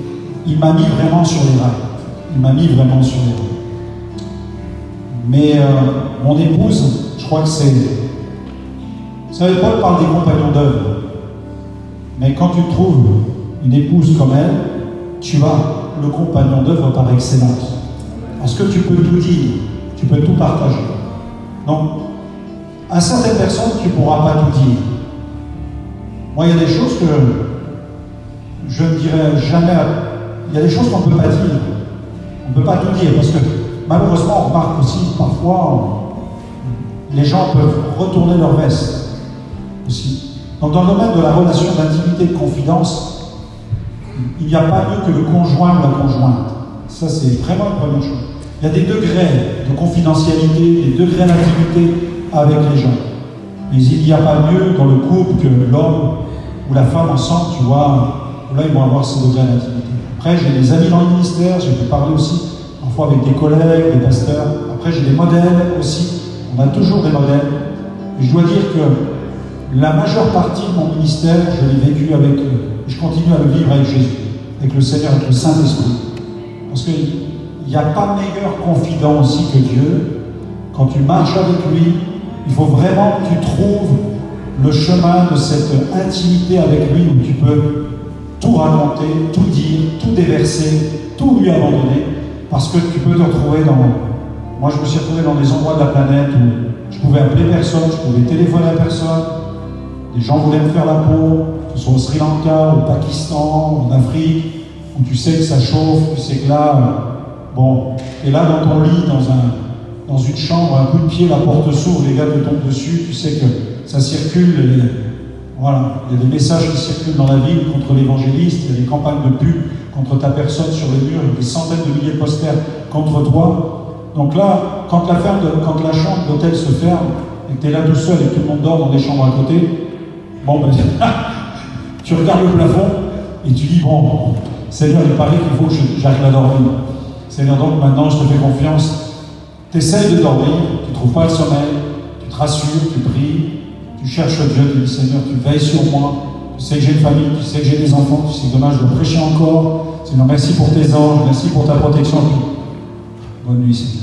A: Il m'a mis vraiment sur les rails. Il m'a mis vraiment sur les rails. Mais mon épouse, je crois que c'est... Vous savez, Paul parle des compagnons d'œuvre. Mais quand tu trouves une épouse comme elle, tu as le compagnon d'œuvre par excellence. Parce que tu peux tout dire, tu peux tout partager. Donc, à certaines personnes, tu ne pourras pas tout dire. Moi, il y a des choses que je ne dirais jamais. Il y a des choses qu'on ne peut pas dire. On ne peut pas tout dire parce que malheureusement, on remarque aussi parfois les gens peuvent retourner leur veste aussi. Donc, dans le domaine de la relation d'intimité, de confidence, il n'y a pas mieux que le conjoint ou la conjointe. Ça, c'est vraiment la première chose. Il y a des degrés de confidentialité, des degrés d'intimité avec les gens. Mais il n'y a pas mieux dans le couple que l'homme ou la femme ensemble, tu vois, où là, ils vont avoir ces degrés d'intimité. Après, j'ai des amis dans le ministère, j'ai pu parler aussi, parfois avec des collègues, des pasteurs. Après, j'ai des modèles aussi. On a toujours des modèles. Et je dois dire que la majeure partie de mon ministère, je l'ai vécu avec, je continue à le vivre avec Jésus, avec le Seigneur, avec le Saint-Esprit. Parce qu'il n'y a pas meilleur confident aussi que Dieu. Quand tu marches avec lui, il faut vraiment que tu trouves le chemin de cette intimité avec lui où tu peux tout raconter, tout dire, tout déverser, tout lui abandonner, parce que tu peux te retrouver dans... Moi, je me suis retrouvé dans des endroits de la planète où je pouvais appeler personne, je pouvais téléphoner à personne, des gens voulaient me faire la peau, que ce soit au Sri Lanka, au Pakistan, en Afrique, où tu sais que ça chauffe, tu sais que là, bon, et là dans ton lit, dans une chambre, un coup de pied, la porte s'ouvre, les gars te tombent dessus, tu sais que ça circule, et voilà, il y a des messages qui circulent dans la ville contre l'évangéliste, il y a des campagnes de pub contre ta personne sur les murs, des centaines de milliers de posters contre toi. Donc là, quand la chambre d'hôtel se ferme, et que tu es là tout seul et que tout le monde dort dans des chambres à côté, bon ben, tu regardes le plafond et tu dis, bon, Seigneur, il paraît qu'il faut que j'arrive à dormir. Seigneur, donc maintenant je te fais confiance. Tu essayes de dormir, tu ne trouves pas le sommeil, tu te rassures, tu pries, tu cherches Dieu, tu dis, Seigneur, tu veilles sur moi, tu sais que j'ai une famille, tu sais que j'ai des enfants, tu sais que demain je dois prêcher encore. Seigneur, merci pour tes anges, merci pour ta protection. Bonne nuit, Seigneur.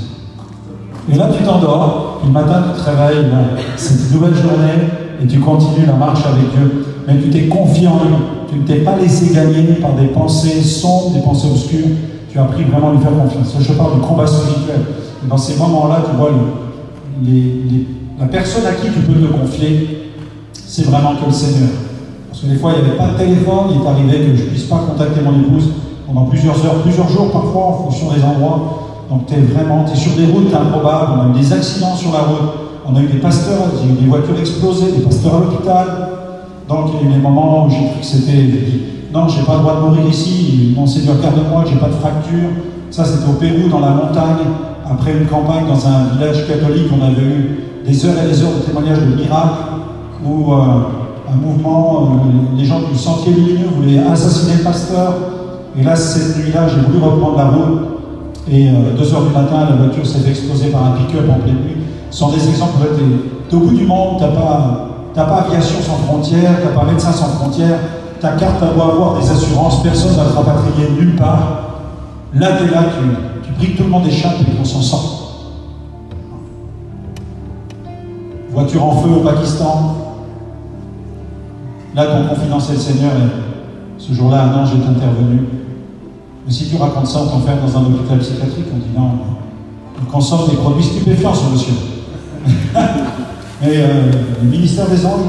A: Et là, tu t'endors, puis le matin, tu te réveilles, c'est une nouvelle journée, et tu continues la marche avec Dieu. Mais tu t'es confié en lui, tu ne t'es pas laissé gagner par des pensées sombres, des pensées obscures, tu as appris vraiment à lui faire confiance. Je parle du combat spirituel. Et dans ces moments-là, tu vois, la personne à qui tu peux te confier, c'est vraiment que le Seigneur. Parce que des fois, il n'y avait pas de téléphone, il est arrivé que je ne puisse pas contacter mon épouse pendant plusieurs heures, plusieurs jours parfois, en fonction des endroits. Donc tu es sur des routes improbables, on a eu des accidents sur la route, on a eu des pasteurs, il y a eu des voitures explosées, des pasteurs à l'hôpital. Donc il y a eu des moments où j'ai cru que c'était... Non, je n'ai pas le droit de mourir ici, mon Seigneur garde-moi, je n'ai pas de fracture. Ça c'était au Pérou, dans la montagne, après une campagne dans un village catholique, on avait eu des heures et des heures de témoignages de miracles, où un mouvement, les gens du Sentier Lumineux voulaient assassiner le pasteur. Et là, cette nuit-là, j'ai voulu reprendre la route. Et 2h du matin, la voiture s'est fait exploser par un pick-up en pleine nuit. Ce sont des exemples, tu es au bout du monde, tu n'as pas aviation sans frontières, tu n'as pas médecin sans frontières, ta carte à avoir des assurances, personne ne va te rapatrier nulle part. Là, tu es là, tu pries que tout le monde échappe et qu'on s'en sort. Voiture en feu au Pakistan. Là, ton confidentiel Seigneur, et ce jour-là, un ange est intervenu. Mais si tu racontes ça, on t'enferme dans un hôpital psychiatrique, on dit non, on consomme des produits stupéfiants, ce monsieur. Mais le ministère des anges,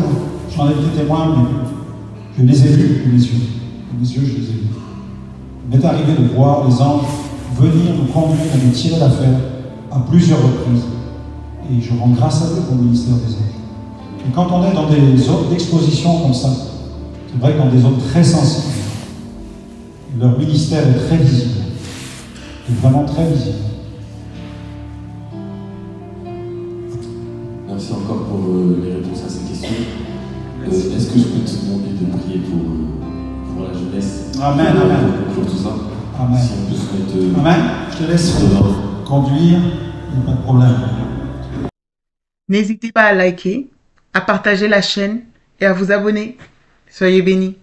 A: j'en ai été témoin, mais je les ai vus, mes yeux. Mes yeux, je les ai vus. Il m'est arrivé de voir les anges venir nous conduire et nous tirer l'affaire à plusieurs reprises. Et je rends grâce à Dieu pour le ministère des anges. Et quand on est dans des zones d'exposition comme ça, c'est vrai que dans des zones très sensibles, leur ministère est très visible. Est vraiment très visible.
B: Merci encore pour les réponses à ces questions. Est-ce que je peux te demander de prier pour la jeunesse?
A: Amen, amen.
B: Pour tout ça.
A: Amen.
B: Si on peut se mettre.
A: Amen. Je te laisse conduire, il n'y a pas de problème.
G: N'hésitez pas à liker, à partager la chaîne et à vous abonner. Soyez bénis.